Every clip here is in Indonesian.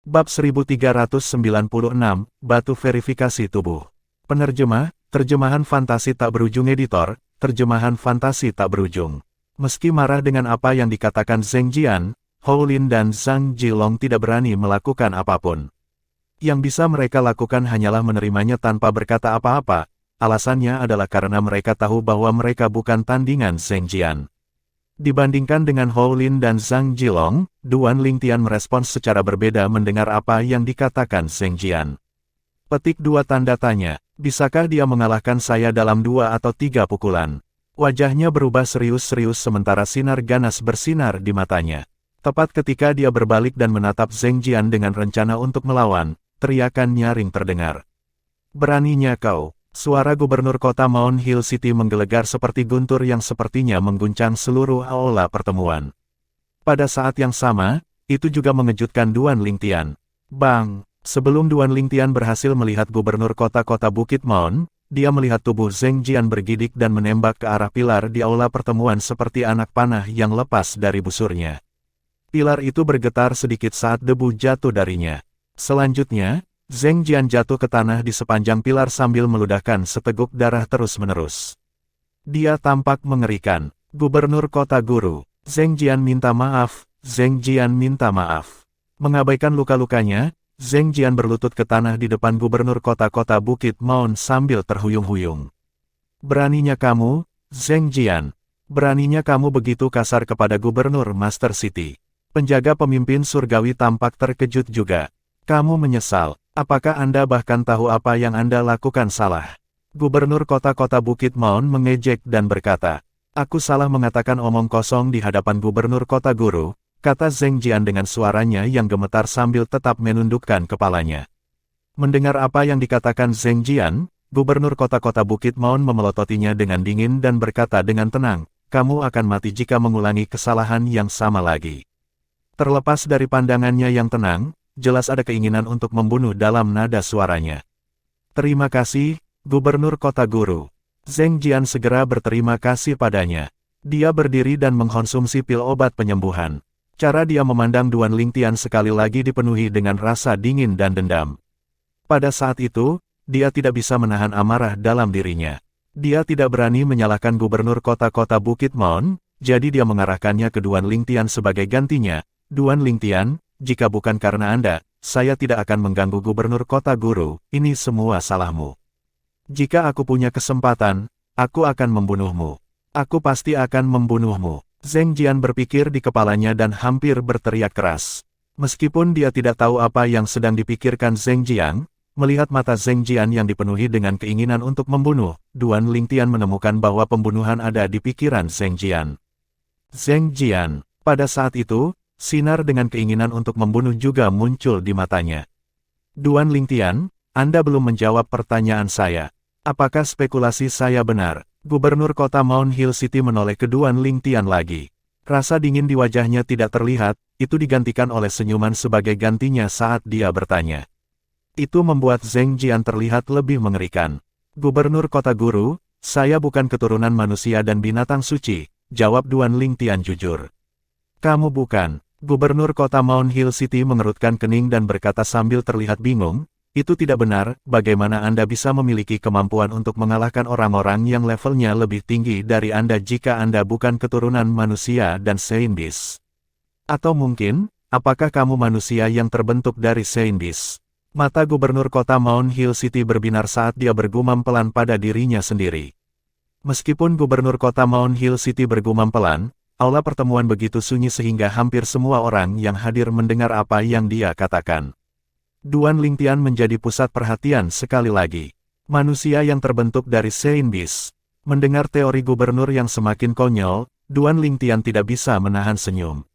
Bab 1396, Batu Verifikasi Tubuh. Penerjemah, terjemahan fantasi tak berujung editor, terjemahan fantasi tak berujung. Meski marah dengan apa yang dikatakan Zheng Jian, Hou Lin dan Zhang Jilong tidak berani melakukan apapun. Yang bisa mereka lakukan hanyalah menerimanya tanpa berkata apa-apa, alasannya adalah karena mereka tahu bahwa mereka bukan tandingan Zheng Jian. Dibandingkan dengan Hou Lin dan Zhang Jilong, Duan Lingtian merespons secara berbeda mendengar apa yang dikatakan Zheng Jian. Petik 2 tanda tanya, bisakah dia mengalahkan saya dalam 2 atau 3 pukulan? Wajahnya berubah serius-serius sementara sinar ganas bersinar di matanya. Tepat ketika dia berbalik dan menatap Zheng Jian dengan rencana untuk melawan, teriakan nyaring terdengar. Beraninya kau! Suara gubernur kota Mount Hill City menggelegar seperti guntur yang sepertinya mengguncang seluruh aula pertemuan. Pada saat yang sama, itu juga mengejutkan Duan Lingtian. Bang! Sebelum Duan Lingtian berhasil melihat gubernur kota-kota Bukit Mount, dia melihat tubuh Zheng Jian bergidik dan menembak ke arah pilar di aula pertemuan seperti anak panah yang lepas dari busurnya. Pilar itu bergetar sedikit saat debu jatuh darinya. Selanjutnya, Zheng Jian jatuh ke tanah di sepanjang pilar sambil meludahkan seteguk darah terus-menerus. Dia tampak mengerikan. Gubernur kota guru, Zheng Jian minta maaf, Zheng Jian minta maaf. Mengabaikan luka-lukanya, Zheng Jian berlutut ke tanah di depan gubernur kota-kota Bukit Mount sambil terhuyung-huyung. Beraninya kamu, Zheng Jian. Beraninya kamu begitu kasar kepada gubernur Master City. Penjaga pemimpin surgawi tampak terkejut juga. Kamu menyesal. Apakah Anda bahkan tahu apa yang Anda lakukan salah? Gubernur kota-kota Bukit Mount mengejek dan berkata, aku salah mengatakan omong kosong di hadapan gubernur kota guru, kata Zheng Jian dengan suaranya yang gemetar sambil tetap menundukkan kepalanya. Mendengar apa yang dikatakan Zheng Jian, gubernur kota-kota Bukit Mount memelototinya dengan dingin dan berkata dengan tenang, kamu akan mati jika mengulangi kesalahan yang sama lagi. Terlepas dari pandangannya yang tenang, jelas ada keinginan untuk membunuh dalam nada suaranya. Terima kasih, Gubernur Kota Guru. Zheng Jian segera berterima kasih padanya. Dia berdiri dan mengkonsumsi pil obat penyembuhan. Cara dia memandang Duan Lingtian sekali lagi dipenuhi dengan rasa dingin dan dendam. Pada saat itu, dia tidak bisa menahan amarah dalam dirinya. Dia tidak berani menyalahkan Gubernur kota-kota Bukit Mount, jadi dia mengarahkannya ke Duan Lingtian sebagai gantinya. Duan Lingtian, jika bukan karena Anda, saya tidak akan mengganggu gubernur kota guru, ini semua salahmu. Jika aku punya kesempatan, aku akan membunuhmu. Aku pasti akan membunuhmu. Zheng Jian berpikir di kepalanya dan hampir berteriak keras. Meskipun dia tidak tahu apa yang sedang dipikirkan Zheng Jian, melihat mata Zheng Jian yang dipenuhi dengan keinginan untuk membunuh, Duan Lingtian menemukan bahwa pembunuhan ada di pikiran Zheng Jian. Zheng Jian, pada saat itu, sinar dengan keinginan untuk membunuh juga muncul di matanya. Duan Lingtian, Anda belum menjawab pertanyaan saya. Apakah spekulasi saya benar? Gubernur kota Mount Hill City menoleh ke Duan Lingtian lagi. Rasa dingin di wajahnya tidak terlihat, itu digantikan oleh senyuman sebagai gantinya saat dia bertanya. Itu membuat Zheng Jian terlihat lebih mengerikan. Gubernur kota guru, saya bukan keturunan manusia dan binatang suci, jawab Duan Lingtian jujur. Kamu bukan. Gubernur kota Mount Hill City mengerutkan kening dan berkata sambil terlihat bingung, itu tidak benar, bagaimana Anda bisa memiliki kemampuan untuk mengalahkan orang-orang yang levelnya lebih tinggi dari Anda jika Anda bukan keturunan manusia dan Sein Beast? Atau mungkin, apakah kamu manusia yang terbentuk dari Sein Beast? Mata gubernur kota Mount Hill City berbinar saat dia bergumam pelan pada dirinya sendiri. Meskipun gubernur kota Mount Hill City bergumam pelan, aula pertemuan begitu sunyi sehingga hampir semua orang yang hadir mendengar apa yang dia katakan. Duan Lingtian menjadi pusat perhatian sekali lagi. Manusia yang terbentuk dari Sein Beast. Mendengar teori gubernur yang semakin konyol, Duan Lingtian tidak bisa menahan senyum.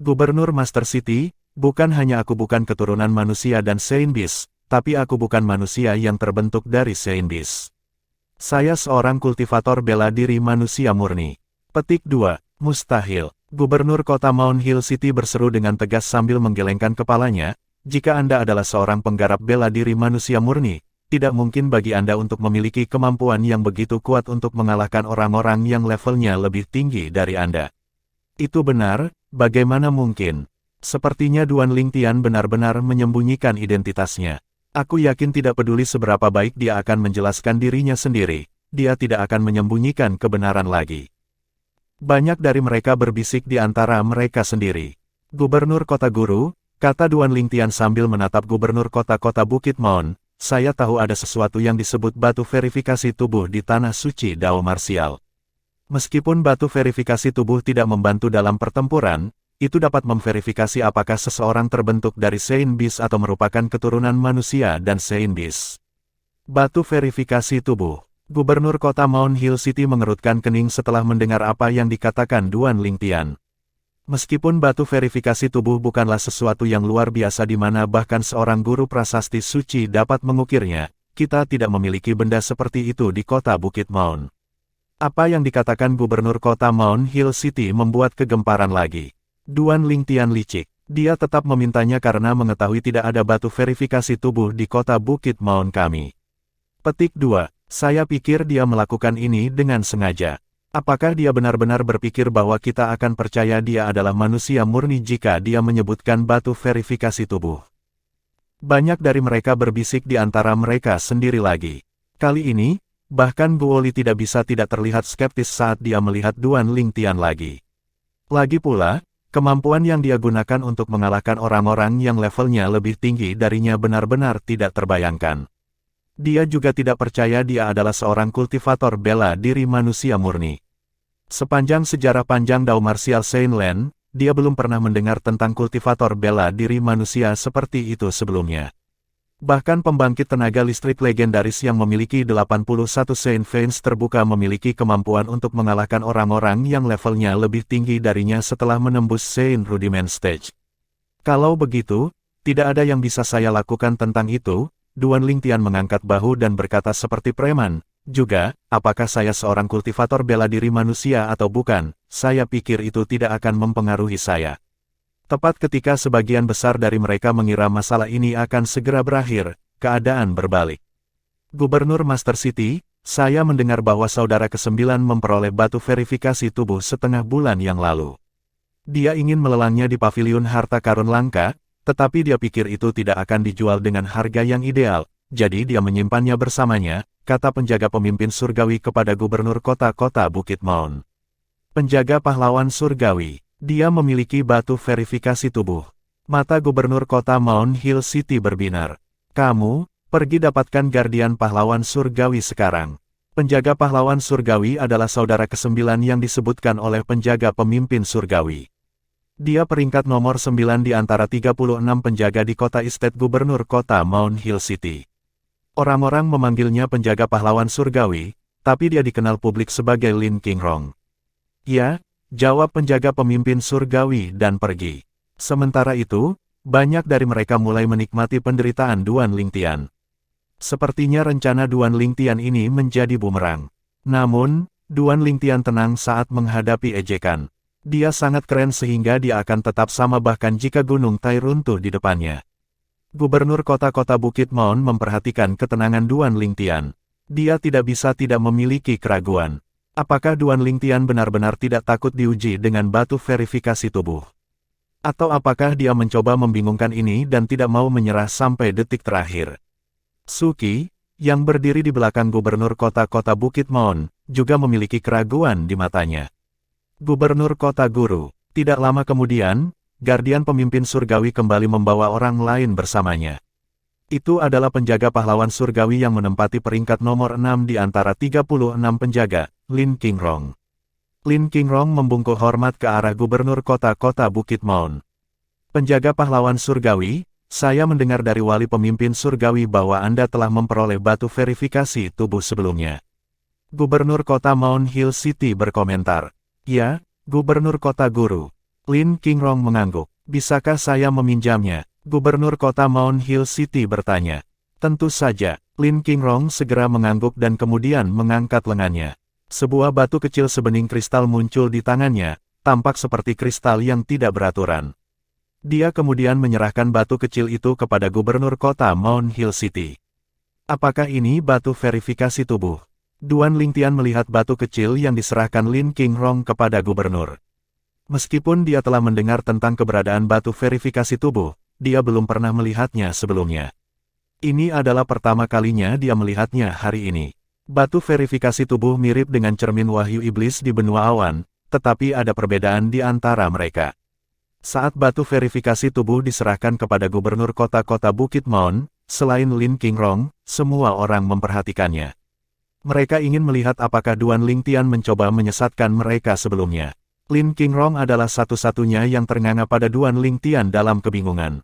Gubernur Master City, bukan hanya aku bukan keturunan manusia dan Sein Beast, tapi aku bukan manusia yang terbentuk dari Sein Beast. Saya seorang kultivator bela diri manusia murni. Petik 2. Mustahil. Gubernur kota Mount Hill City berseru dengan tegas sambil menggelengkan kepalanya, jika Anda adalah seorang penggarap bela diri manusia murni, tidak mungkin bagi Anda untuk memiliki kemampuan yang begitu kuat untuk mengalahkan orang-orang yang levelnya lebih tinggi dari Anda. Itu benar, bagaimana mungkin? Sepertinya Duan Lingtian benar-benar menyembunyikan identitasnya. Aku yakin tidak peduli seberapa baik dia akan menjelaskan dirinya sendiri, dia tidak akan menyembunyikan kebenaran lagi. Banyak dari mereka berbisik di antara mereka sendiri. Gubernur Kota Guru, kata Duan Lingtian sambil menatap gubernur kota-kota Bukit Mon, saya tahu ada sesuatu yang disebut batu verifikasi tubuh di tanah suci Dao Marsial. Meskipun batu verifikasi tubuh tidak membantu dalam pertempuran, itu dapat memverifikasi apakah seseorang terbentuk dari Sein Beast atau merupakan keturunan manusia dan Sein Beast. Batu verifikasi tubuh. Gubernur kota Mount Hill City mengerutkan kening setelah mendengar apa yang dikatakan Duan Lingtian. Meskipun batu verifikasi tubuh bukanlah sesuatu yang luar biasa di mana bahkan seorang guru prasasti suci dapat mengukirnya, kita tidak memiliki benda seperti itu di kota Bukit Mount. Apa yang dikatakan gubernur kota Mount Hill City membuat kegemparan lagi. Duan Lingtian licik. Dia tetap memintanya karena mengetahui tidak ada batu verifikasi tubuh di kota Bukit Mount kami. Petik 2. Saya pikir dia melakukan ini dengan sengaja. Apakah dia benar-benar berpikir bahwa kita akan percaya dia adalah manusia murni jika dia menyebutkan batu verifikasi tubuh? Banyak dari mereka berbisik di antara mereka sendiri lagi. Kali ini, bahkan Guoli tidak bisa tidak terlihat skeptis saat dia melihat Duan Lingtian lagi. Lagi pula, kemampuan yang dia gunakan untuk mengalahkan orang-orang yang levelnya lebih tinggi darinya benar-benar tidak terbayangkan. Dia juga tidak percaya dia adalah seorang kultivator bela diri manusia murni. Sepanjang sejarah panjang Dao Martial Saint Land, dia belum pernah mendengar tentang kultivator bela diri manusia seperti itu sebelumnya. Bahkan pembangkit tenaga listrik legendaris yang memiliki 81 Saint Veins terbuka memiliki kemampuan untuk mengalahkan orang-orang yang levelnya lebih tinggi darinya setelah menembus Saint Rudiment Stage. Kalau begitu, tidak ada yang bisa saya lakukan tentang itu. Duan Lingtian mengangkat bahu dan berkata seperti preman. Juga, apakah saya seorang kultivator bela diri manusia atau bukan, saya pikir itu tidak akan mempengaruhi saya. Tepat ketika sebagian besar dari mereka mengira masalah ini akan segera berakhir, keadaan berbalik. Gubernur Master City, saya mendengar bahwa saudara ke-9 memperoleh batu verifikasi tubuh setengah bulan yang lalu. Dia ingin melelangnya di paviliun harta karun langka, tetapi dia pikir itu tidak akan dijual dengan harga yang ideal, jadi dia menyimpannya bersamanya, kata penjaga pemimpin surgawi kepada gubernur kota-kota Bukit Mount. Penjaga pahlawan surgawi, dia memiliki batu verifikasi tubuh. Mata gubernur kota Mount Hill City berbinar. Kamu, pergi dapatkan Guardian pahlawan surgawi sekarang. Penjaga pahlawan surgawi adalah saudara ke-9 yang disebutkan oleh penjaga pemimpin surgawi. Dia peringkat nomor 9 di antara 36 penjaga di kota Estate Gubernur kota Mount Hill City. Orang-orang memanggilnya penjaga pahlawan surgawi, tapi dia dikenal publik sebagai Lin Qingrong. Ya, jawab penjaga pemimpin surgawi dan pergi. Sementara itu, banyak dari mereka mulai menikmati penderitaan Duan Lingtian. Sepertinya rencana Duan Lingtian ini menjadi bumerang. Namun, Duan Lingtian tenang saat menghadapi ejekan. Dia sangat keren sehingga dia akan tetap sama bahkan jika Gunung Tai runtuh di depannya. Gubernur kota-kota Bukit Mount memperhatikan ketenangan Duan Lingtian. Dia tidak bisa tidak memiliki keraguan. Apakah Duan Lingtian benar-benar tidak takut diuji dengan batu verifikasi tubuh? Atau apakah dia mencoba membingungkan ini dan tidak mau menyerah sampai detik terakhir? Suki, yang berdiri di belakang gubernur kota-kota Bukit Mount, juga memiliki keraguan di matanya. Gubernur Kota Guru. Tidak lama kemudian, Guardian pemimpin surgawi kembali membawa orang lain bersamanya. Itu adalah penjaga pahlawan surgawi yang menempati peringkat nomor 6 di antara 36 penjaga, Lin Qingrong. Lin Qingrong membungkuk hormat ke arah gubernur kota-kota Bukit Mount. Penjaga pahlawan surgawi, saya mendengar dari wali pemimpin surgawi bahwa Anda telah memperoleh batu verifikasi tubuh sebelumnya. Gubernur kota Mount Hill City berkomentar. Ya, Gubernur Kota Guru. Lin Qingrong mengangguk. Bisakah saya meminjamnya? Gubernur Kota Mount Hill City bertanya. Tentu saja. Lin Qingrong segera mengangguk dan kemudian mengangkat lengannya. Sebuah batu kecil sebening kristal muncul di tangannya, tampak seperti kristal yang tidak beraturan. Dia kemudian menyerahkan batu kecil itu kepada Gubernur Kota Mount Hill City. Apakah ini batu verifikasi tubuh? Duan Lingtian melihat batu kecil yang diserahkan Lin Qingrong kepada gubernur. Meskipun dia telah mendengar tentang keberadaan batu verifikasi tubuh, dia belum pernah melihatnya sebelumnya. Ini adalah pertama kalinya dia melihatnya hari ini. Batu verifikasi tubuh mirip dengan cermin wahyu iblis di benua awan, tetapi ada perbedaan di antara mereka. Saat batu verifikasi tubuh diserahkan kepada gubernur kota-kota Bukit Maun, selain Lin Qingrong, semua orang memperhatikannya. Mereka ingin melihat apakah Duan Lingtian mencoba menyesatkan mereka sebelumnya. Lin Qingrong adalah satu-satunya yang ternganga pada Duan Lingtian dalam kebingungan.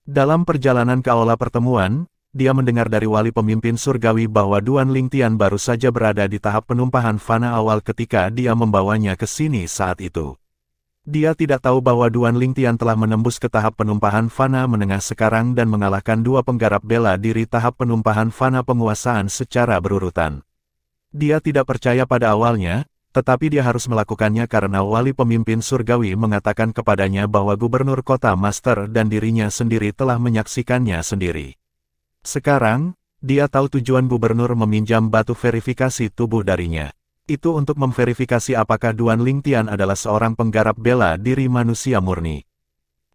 Dalam perjalanan ke aula pertemuan, dia mendengar dari wali pemimpin surgawi bahwa Duan Lingtian baru saja berada di tahap penumpahan fana awal ketika dia membawanya ke sini saat itu. Dia tidak tahu bahwa Duan Lingtian telah menembus ke tahap penumpahan fana menengah sekarang dan mengalahkan dua penggarap bela diri tahap penumpahan fana penguasaan secara berurutan. Dia tidak percaya pada awalnya, tetapi dia harus melakukannya karena wali pemimpin surgawi mengatakan kepadanya bahwa gubernur kota Master dan dirinya sendiri telah menyaksikannya sendiri. Sekarang, dia tahu tujuan gubernur meminjam batu verifikasi tubuh darinya. Itu untuk memverifikasi apakah Duan Lingtian adalah seorang penggarap bela diri manusia murni.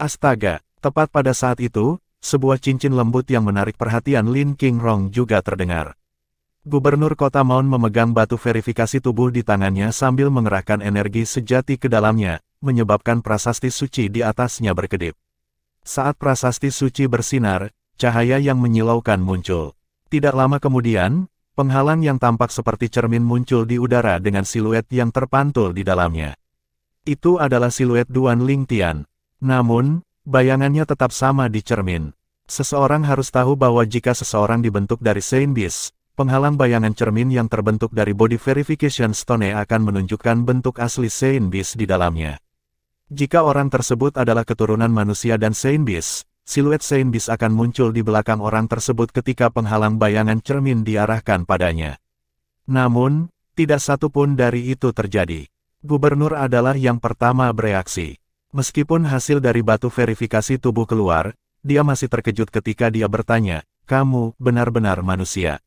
Astaga, tepat pada saat itu, sebuah cincin lembut yang menarik perhatian Lin Qingrong juga terdengar. Gubernur kota Maun memegang batu verifikasi tubuh di tangannya sambil mengerahkan energi sejati ke dalamnya, menyebabkan prasasti suci di atasnya berkedip. Saat prasasti suci bersinar, cahaya yang menyilaukan muncul. Tidak lama kemudian, penghalang yang tampak seperti cermin muncul di udara dengan siluet yang terpantul di dalamnya. Itu adalah siluet Duan Lingtian. Namun, bayangannya tetap sama di cermin. Seseorang harus tahu bahwa jika seseorang dibentuk dari Sein Beast, penghalang bayangan cermin yang terbentuk dari Body Verification Stone akan menunjukkan bentuk asli Sein Beast di dalamnya. Jika orang tersebut adalah keturunan manusia dan Sein Beast, siluet Sein Beast akan muncul di belakang orang tersebut ketika penghalang bayangan cermin diarahkan padanya. Namun, tidak satu pun dari itu terjadi. Gubernur adalah yang pertama bereaksi. Meskipun hasil dari batu verifikasi tubuh keluar, dia masih terkejut ketika dia bertanya, "Kamu benar-benar manusia?"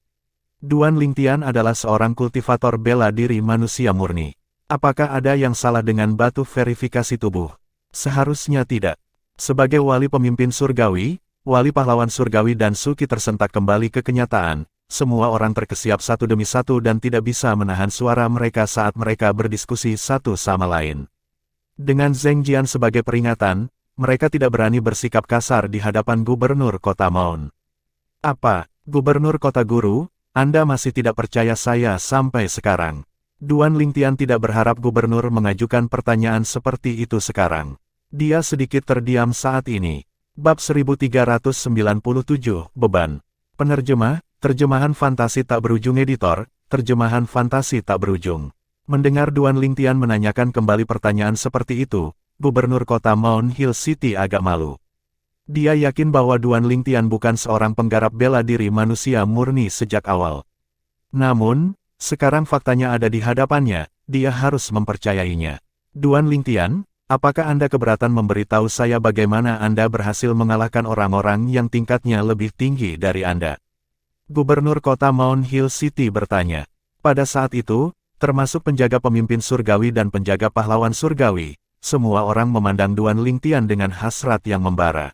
Duan Lingtian adalah seorang kultivator bela diri manusia murni. Apakah ada yang salah dengan batu verifikasi tubuh? Seharusnya tidak. Sebagai wali pemimpin surgawi, wali pahlawan surgawi dan Suki tersentak kembali ke kenyataan, semua orang terkesiap satu demi satu dan tidak bisa menahan suara mereka saat mereka berdiskusi satu sama lain. Dengan Zheng Jian sebagai peringatan, mereka tidak berani bersikap kasar di hadapan gubernur kota Maun. "Apa, gubernur kota guru? Anda masih tidak percaya saya sampai sekarang?" Duan Lingtian tidak berharap gubernur mengajukan pertanyaan seperti itu sekarang. Dia sedikit terdiam saat ini. Bab 1397, Beban. Penerjemah, terjemahan fantasi tak berujung editor, terjemahan fantasi tak berujung. Mendengar Duan Lingtian menanyakan kembali pertanyaan seperti itu, gubernur kota Mount Hill City agak malu. Dia yakin bahwa Duan Lingtian bukan seorang penggarap bela diri manusia murni sejak awal. Namun, sekarang faktanya ada di hadapannya, dia harus mempercayainya. "Duan Lingtian, apakah Anda keberatan memberitahu saya bagaimana Anda berhasil mengalahkan orang-orang yang tingkatnya lebih tinggi dari Anda?" Gubernur kota Mount Hill City bertanya. Pada saat itu, termasuk penjaga pemimpin surgawi dan penjaga pahlawan surgawi, semua orang memandang Duan Lingtian dengan hasrat yang membara.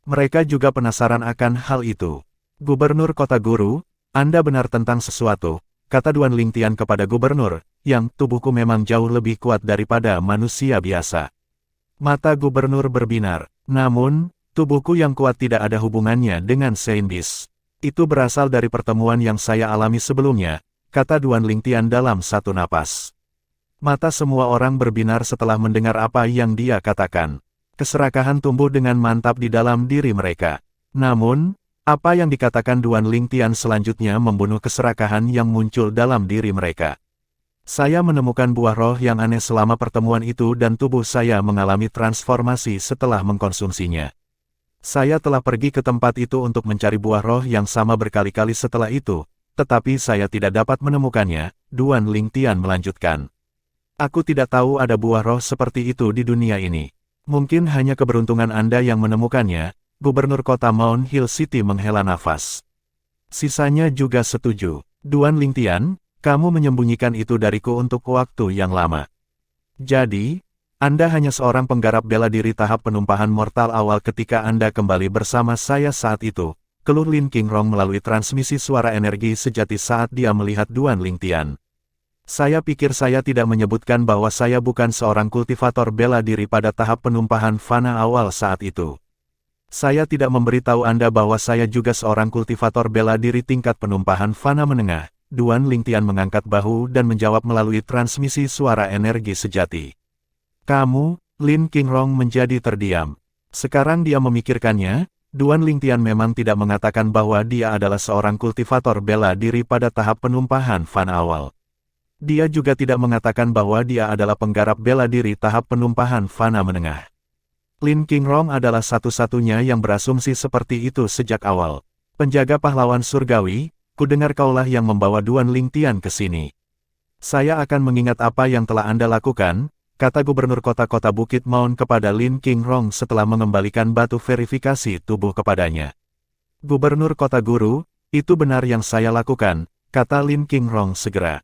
Mereka juga penasaran akan hal itu. "Gubernur kota guru, Anda benar tentang sesuatu," kata Duan Lingtian kepada gubernur, "yang tubuhku memang jauh lebih kuat daripada manusia biasa." Mata gubernur berbinar. "Namun, tubuhku yang kuat tidak ada hubungannya dengan Sein Beast. Itu berasal dari pertemuan yang saya alami sebelumnya," kata Duan Lingtian dalam satu napas. Mata semua orang berbinar setelah mendengar apa yang dia katakan. Keserakahan tumbuh dengan mantap di dalam diri mereka. Namun, apa yang dikatakan Duan Lingtian selanjutnya membunuh keserakahan yang muncul dalam diri mereka. "Saya menemukan buah roh yang aneh selama pertemuan itu dan tubuh saya mengalami transformasi setelah mengkonsumsinya. Saya telah pergi ke tempat itu untuk mencari buah roh yang sama berkali-kali setelah itu, tetapi saya tidak dapat menemukannya," Duan Lingtian melanjutkan. "Aku tidak tahu ada buah roh seperti itu di dunia ini. Mungkin hanya keberuntungan Anda yang menemukannya." Gubernur kota Mount Hill City menghela nafas. Sisanya juga setuju. "Duan Lingtian, kamu menyembunyikan itu dariku untuk waktu yang lama. Jadi, Anda hanya seorang penggarap bela diri tahap penumpahan mortal awal ketika Anda kembali bersama saya saat itu, keluh Lin Qingrong melalui transmisi suara energi sejati saat dia melihat Duan Lingtian. Saya pikir saya tidak menyebutkan bahwa saya bukan seorang kultivator bela diri pada tahap penumpahan fana awal saat itu. Saya tidak memberitahu Anda bahwa saya juga seorang kultivator bela diri tingkat penumpahan fana menengah. Duan Lingtian mengangkat bahu dan menjawab melalui transmisi suara energi sejati. Kamu, Lin Qingrong menjadi terdiam. Sekarang dia memikirkannya, Duan Lingtian memang tidak mengatakan bahwa dia adalah seorang kultivator bela diri pada tahap penumpahan fana awal. Dia juga tidak mengatakan bahwa dia adalah penggarap bela diri tahap penumpahan fana menengah. Lin Qingrong adalah satu-satunya yang berasumsi seperti itu sejak awal. Penjaga pahlawan surgawi, kudengar kaulah yang membawa Duan Lingtian ke sini. Saya akan mengingat apa yang telah Anda lakukan, kata Gubernur Kota-Kota Bukit Maun kepada Lin Qingrong setelah mengembalikan batu verifikasi tubuh kepadanya. Gubernur Kota Guru, itu benar yang saya lakukan, kata Lin Qingrong segera.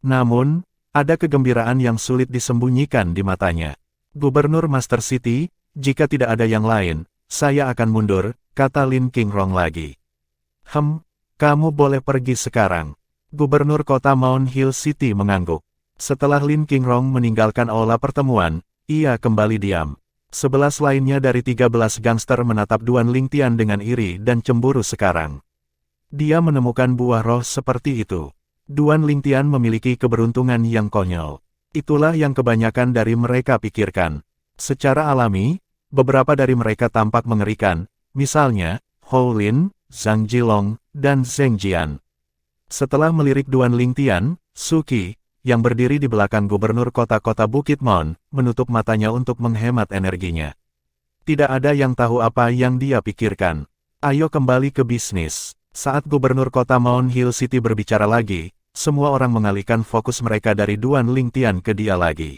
Namun, ada kegembiraan yang sulit disembunyikan di matanya. Gubernur Master City, jika tidak ada yang lain, saya akan mundur, kata Lin Qingrong lagi. Kamu boleh pergi sekarang. Gubernur Kota Mount Hill City mengangguk. Setelah Lin Qingrong meninggalkan aula pertemuan, ia kembali diam. 11 lainnya dari 13 gangster menatap Duan Lingtian dengan iri dan cemburu sekarang. Dia menemukan buah roh seperti itu. Duan Lingtian memiliki keberuntungan yang konyol. Itulah yang kebanyakan dari mereka pikirkan. Secara alami, beberapa dari mereka tampak mengerikan, misalnya, Hou Lin, Zhang Jilong, dan Zheng Jian. Setelah melirik Duan Lingtian, Suki, yang berdiri di belakang Gubernur Kota-Kota Bukit Maun, menutup matanya untuk menghemat energinya. Tidak ada yang tahu apa yang dia pikirkan. Ayo kembali ke bisnis. Saat Gubernur Kota Mount Hill City berbicara lagi, semua orang mengalihkan fokus mereka dari Duan Lingtian ke dia lagi.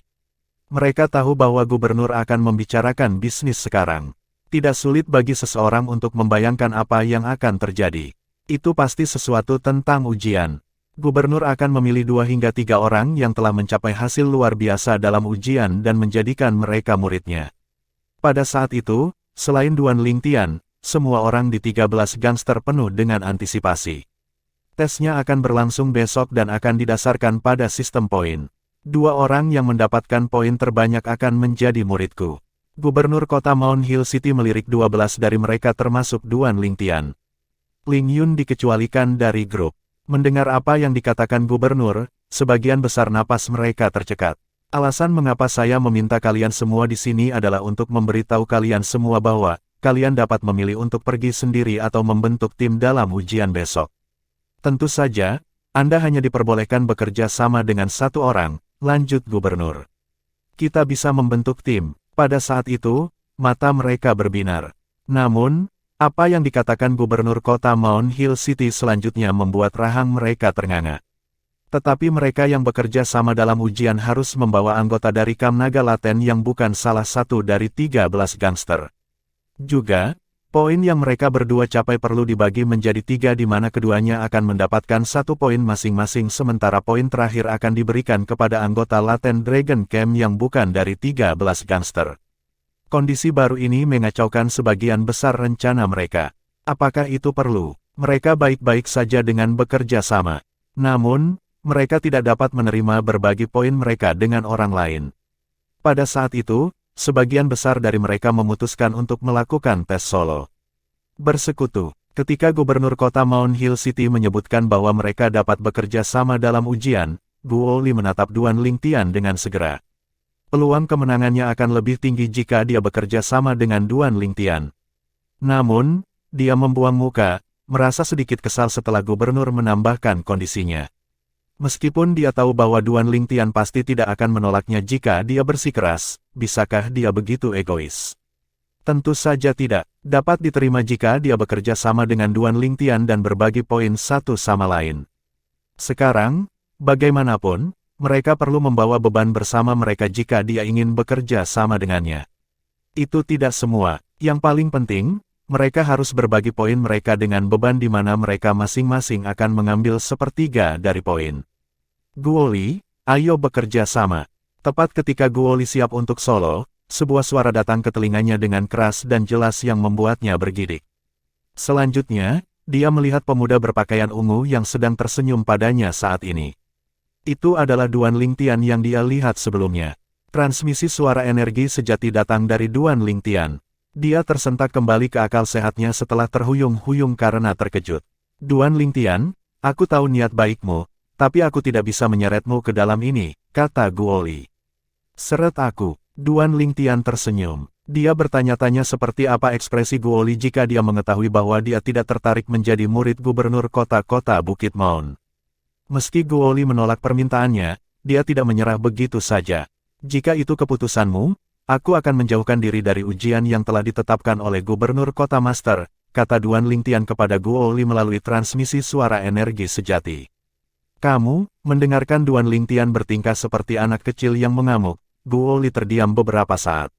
Mereka tahu bahwa gubernur akan membicarakan bisnis sekarang. Tidak sulit bagi seseorang untuk membayangkan apa yang akan terjadi. Itu pasti sesuatu tentang ujian. Gubernur akan memilih 2 hingga 3 orang yang telah mencapai hasil luar biasa dalam ujian dan menjadikan mereka muridnya. Pada saat itu, selain Duan Lingtian, semua orang di 13 gangster penuh dengan antisipasi. Tesnya akan berlangsung besok dan akan didasarkan pada sistem poin. 2 orang yang mendapatkan poin terbanyak akan menjadi muridku. Gubernur Kota Mount Hill City melirik 12 dari mereka termasuk Duan Lingtian. Ling Yun dikecualikan dari grup. Mendengar apa yang dikatakan gubernur, sebagian besar napas mereka tercekat. Alasan mengapa saya meminta kalian semua di sini adalah untuk memberitahu kalian semua bahwa kalian dapat memilih untuk pergi sendiri atau membentuk tim dalam ujian besok. Tentu saja, Anda hanya diperbolehkan bekerja sama dengan 1 orang, lanjut gubernur. Kita bisa membentuk tim. Pada saat itu, mata mereka berbinar. Namun, apa yang dikatakan Gubernur Kota Mount Hill City selanjutnya membuat rahang mereka ternganga. Tetapi mereka yang bekerja sama dalam ujian harus membawa anggota dari Kam Naga Laten yang bukan salah satu dari 13 gangster. Juga, poin yang mereka berdua capai perlu dibagi menjadi 3 di mana keduanya akan mendapatkan 1 poin masing-masing sementara poin terakhir akan diberikan kepada anggota Laten Dragon Camp yang bukan dari 13 gangster. Kondisi baru ini mengacaukan sebagian besar rencana mereka. Apakah itu perlu? Mereka baik-baik saja dengan bekerja sama. Namun, mereka tidak dapat menerima berbagi poin mereka dengan orang lain. Pada saat itu, sebagian besar dari mereka memutuskan untuk melakukan tes solo. Bersekutu, ketika Gubernur Kota Mount Hill City menyebutkan bahwa mereka dapat bekerja sama dalam ujian, Guo Li menatap Duan Lingtian dengan segera. Peluang kemenangannya akan lebih tinggi jika dia bekerja sama dengan Duan Lingtian. Namun, dia membuang muka, merasa sedikit kesal setelah gubernur menambahkan kondisinya. Meskipun dia tahu bahwa Duan Lingtian pasti tidak akan menolaknya jika dia bersikeras, bisakah dia begitu egois? Tentu saja tidak. Dapat diterima jika dia bekerja sama dengan Duan Lingtian dan berbagi poin satu sama lain. Sekarang, bagaimanapun, mereka perlu membawa beban bersama mereka jika dia ingin bekerja sama dengannya. Itu tidak semua. Yang paling penting, mereka harus berbagi poin mereka dengan beban di mana mereka masing-masing akan mengambil 1/3 dari poin. Guo Li, ayo bekerja sama. Tepat ketika Guoli siap untuk solo, sebuah suara datang ke telinganya dengan keras dan jelas yang membuatnya bergidik. Selanjutnya, dia melihat pemuda berpakaian ungu yang sedang tersenyum padanya saat ini. Itu adalah Duan Lingtian yang dia lihat sebelumnya. Transmisi suara energi sejati datang dari Duan Lingtian. Dia tersentak kembali ke akal sehatnya setelah terhuyung-huyung karena terkejut. Duan Lingtian, aku tahu niat baikmu, tapi aku tidak bisa menyeretmu ke dalam ini, kata Guoli. Seret aku. Duan Lingtian tersenyum. Dia bertanya-tanya seperti apa ekspresi Guoli jika dia mengetahui bahwa dia tidak tertarik menjadi murid gubernur kota-kota Bukit Maun. Meski Guoli menolak permintaannya, dia tidak menyerah begitu saja. Jika itu keputusanmu, aku akan menjauhkan diri dari ujian yang telah ditetapkan oleh gubernur kota master, kata Duan Lingtian kepada Guoli melalui transmisi suara energi sejati. Kamu, mendengarkan Duan Lingtian bertingkah seperti anak kecil yang mengamuk, Guoli terdiam beberapa saat.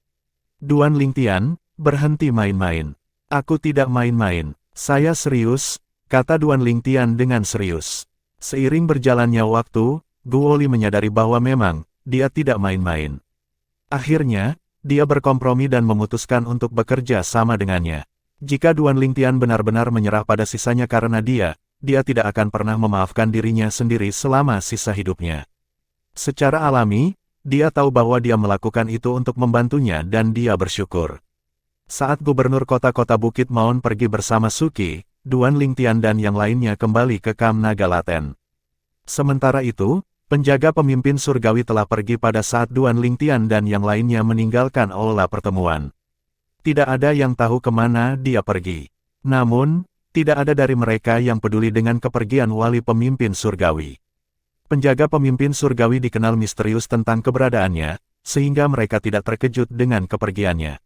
Duan Lingtian, berhenti main-main. Aku tidak main-main, saya serius, kata Duan Lingtian dengan serius. Seiring berjalannya waktu, Guoli menyadari bahwa memang, dia tidak main-main. Akhirnya, dia berkompromi dan memutuskan untuk bekerja sama dengannya. Jika Duan Lingtian benar-benar menyerah pada sisanya karena dia tidak akan pernah memaafkan dirinya sendiri selama sisa hidupnya. Secara alami, dia tahu bahwa dia melakukan itu untuk membantunya dan dia bersyukur. Saat gubernur kota-kota Bukit Maun pergi bersama Suki, Duan Lingtian dan yang lainnya kembali ke Kam Nagalaten. Sementara itu, penjaga pemimpin surgawi telah pergi pada saat Duan Lingtian dan yang lainnya meninggalkan aula pertemuan. Tidak ada yang tahu kemana dia pergi. Namun, tidak ada dari mereka yang peduli dengan kepergian wali pemimpin surgawi. Penjaga pemimpin surgawi dikenal misterius tentang keberadaannya, sehingga mereka tidak terkejut dengan kepergiannya.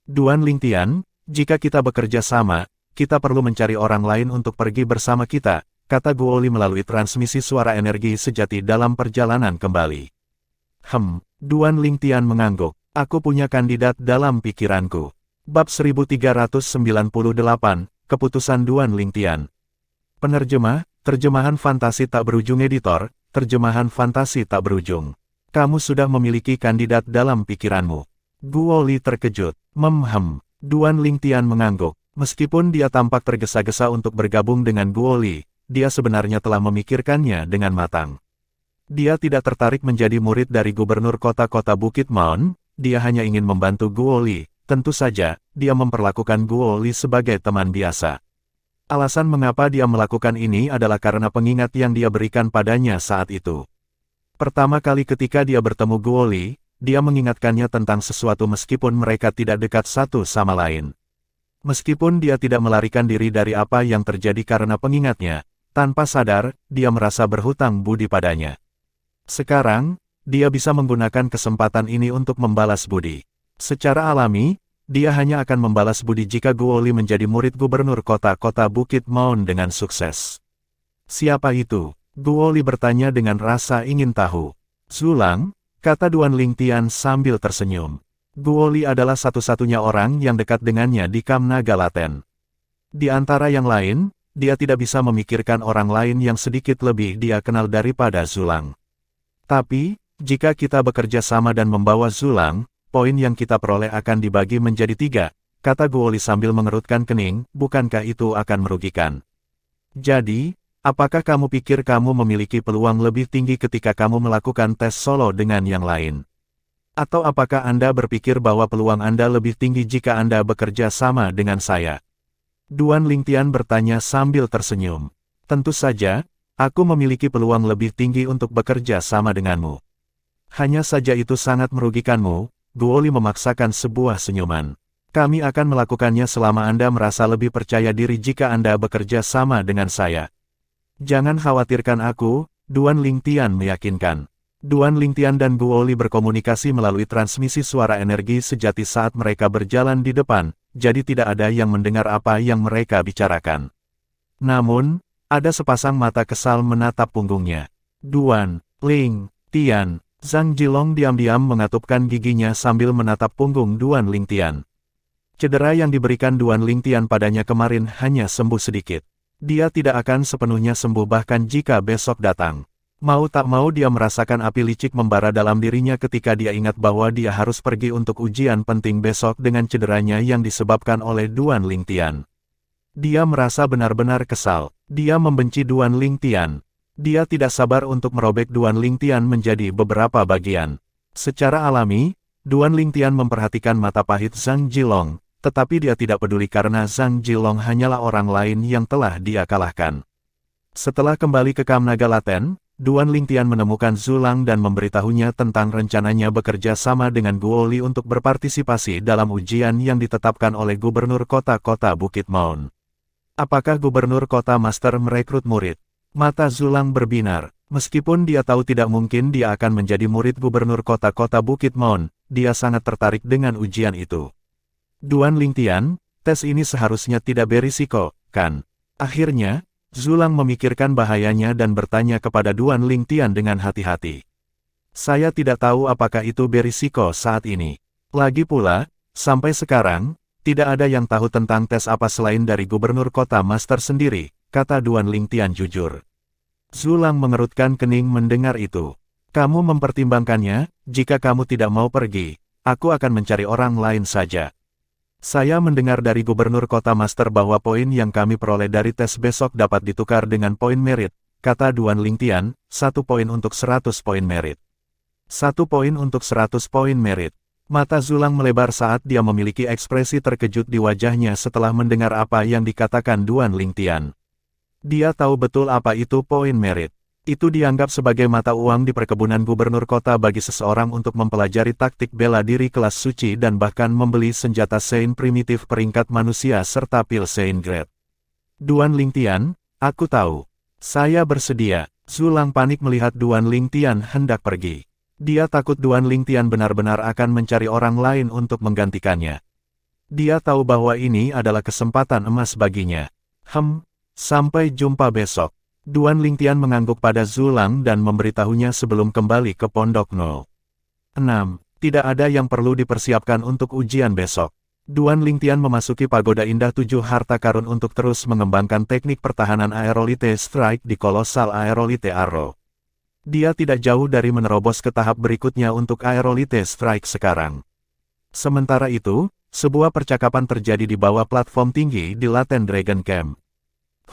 Duan Lingtian, jika kita bekerja sama, kita perlu mencari orang lain untuk pergi bersama kita, kata Guoli melalui transmisi suara energi sejati dalam perjalanan kembali. Duan Lingtian mengangguk. Aku punya kandidat dalam pikiranku. Bab 1398, Keputusan Duan Lingtian. Penerjemah, terjemahan fantasi tak berujung editor, terjemahan fantasi tak berujung. Kamu sudah memiliki kandidat dalam pikiranmu. Guoli terkejut. Duan Lingtian mengangguk. Meskipun dia tampak tergesa-gesa untuk bergabung dengan Guoli, dia sebenarnya telah memikirkannya dengan matang. Dia tidak tertarik menjadi murid dari gubernur kota-kota Bukit Maun, dia hanya ingin membantu Guoli. Tentu saja, dia memperlakukan Guoli sebagai teman biasa. Alasan mengapa dia melakukan ini adalah karena pengingat yang dia berikan padanya saat itu. Pertama kali ketika dia bertemu Guoli, dia mengingatkannya tentang sesuatu meskipun mereka tidak dekat satu sama lain. Meskipun dia tidak melarikan diri dari apa yang terjadi karena pengingatnya, tanpa sadar, dia merasa berhutang budi padanya. Sekarang, dia bisa menggunakan kesempatan ini untuk membalas budi. Secara alami, dia hanya akan membalas budi jika Guoli menjadi murid gubernur kota-kota Bukit Maun dengan sukses. Siapa itu? Guoli bertanya dengan rasa ingin tahu. Zulang, kata Duan Lingtian sambil tersenyum. Guoli adalah satu-satunya orang yang dekat dengannya di Kam Nagalaten. Di antara yang lain, dia tidak bisa memikirkan orang lain yang sedikit lebih dia kenal daripada Zulang. Tapi, jika kita bekerja sama dan membawa Zulang, poin yang kita peroleh akan dibagi menjadi 3, kata Guoli sambil mengerutkan kening, bukankah itu akan merugikan? Jadi, apakah kamu pikir kamu memiliki peluang lebih tinggi ketika kamu melakukan tes solo dengan yang lain? Atau apakah Anda berpikir bahwa peluang Anda lebih tinggi jika Anda bekerja sama dengan saya? Duan Lingtian bertanya sambil tersenyum. Tentu saja, aku memiliki peluang lebih tinggi untuk bekerja sama denganmu. Hanya saja itu sangat merugikanmu. Guoli memaksakan sebuah senyuman. Kami akan melakukannya selama Anda merasa lebih percaya diri jika Anda bekerja sama dengan saya. Jangan khawatirkan aku, Duan Lingtian meyakinkan. Duan Lingtian dan Guoli berkomunikasi melalui transmisi suara energi sejati saat mereka berjalan di depan, jadi tidak ada yang mendengar apa yang mereka bicarakan. Namun, ada sepasang mata kesal menatap punggungnya. Duan Lingtian. Zhang Jilong diam-diam mengatupkan giginya sambil menatap punggung Duan Lingtian. Cedera yang diberikan Duan Lingtian padanya kemarin hanya sembuh sedikit. Dia tidak akan sepenuhnya sembuh bahkan jika besok datang. Mau tak mau dia merasakan api licik membara dalam dirinya ketika dia ingat bahwa dia harus pergi untuk ujian penting besok dengan cederanya yang disebabkan oleh Duan Lingtian. Dia merasa benar-benar kesal. Dia membenci Duan Lingtian. Dia tidak sabar untuk merobek Duan Lingtian menjadi beberapa bagian. Secara alami, Duan Lingtian memperhatikan mata pahit Zhang Jilong, tetapi dia tidak peduli karena Zhang Jilong hanyalah orang lain yang telah dia kalahkan. Setelah kembali ke Kam Naga Laten, Duan Lingtian menemukan Zulang dan memberitahunya tentang rencananya bekerja sama dengan Guoli untuk berpartisipasi dalam ujian yang ditetapkan oleh Gubernur Kota-Kota Bukit Maun. Apakah Gubernur Kota Master merekrut murid? Mata Zulang berbinar. Meskipun dia tahu tidak mungkin dia akan menjadi murid Gubernur Kota-Kota Bukit Maun, dia sangat tertarik dengan ujian itu. Duan Lingtian, tes ini seharusnya tidak berisiko, kan? Akhirnya, Zulang memikirkan bahayanya dan bertanya kepada Duan Lingtian dengan hati-hati. Saya tidak tahu apakah itu berisiko saat ini. Lagi pula, sampai sekarang, tidak ada yang tahu tentang tes apa selain dari Gubernur Kota Master sendiri, kata Duan Lingtian jujur. Zulang mengerutkan kening mendengar itu. Kamu mempertimbangkannya, jika kamu tidak mau pergi, aku akan mencari orang lain saja. Saya mendengar dari Gubernur Kota Master bahwa poin yang kami peroleh dari tes besok dapat ditukar dengan poin merit, kata Duan Lingtian, 1 poin untuk 100 poin merit. 1 poin untuk 100 poin merit. Mata Zulang melebar saat dia memiliki ekspresi terkejut di wajahnya setelah mendengar apa yang dikatakan Duan Lingtian. Dia tahu betul apa itu poin merit. Itu dianggap sebagai mata uang di perkebunan gubernur kota bagi seseorang untuk mempelajari taktik bela diri kelas suci dan bahkan membeli senjata Sein primitif peringkat manusia serta pil Sein Grade. Duan Lingtian, aku tahu. Saya bersedia. Zulang panik melihat Duan Lingtian hendak pergi. Dia takut Duan Lingtian benar-benar akan mencari orang lain untuk menggantikannya. Dia tahu bahwa ini adalah kesempatan emas baginya. Sampai jumpa besok. Duan Lingtian mengangguk pada Zulang dan memberitahunya sebelum kembali ke Pondok 0. 6. Tidak ada yang perlu dipersiapkan untuk ujian besok. Duan Lingtian memasuki pagoda indah 7 harta karun untuk terus mengembangkan teknik pertahanan Aerolite Strike di Kolosal Aerolite Arrow. Dia tidak jauh dari menerobos ke tahap berikutnya untuk Aerolite Strike sekarang. Sementara itu, sebuah percakapan terjadi di bawah platform tinggi di Laten Dragon Camp.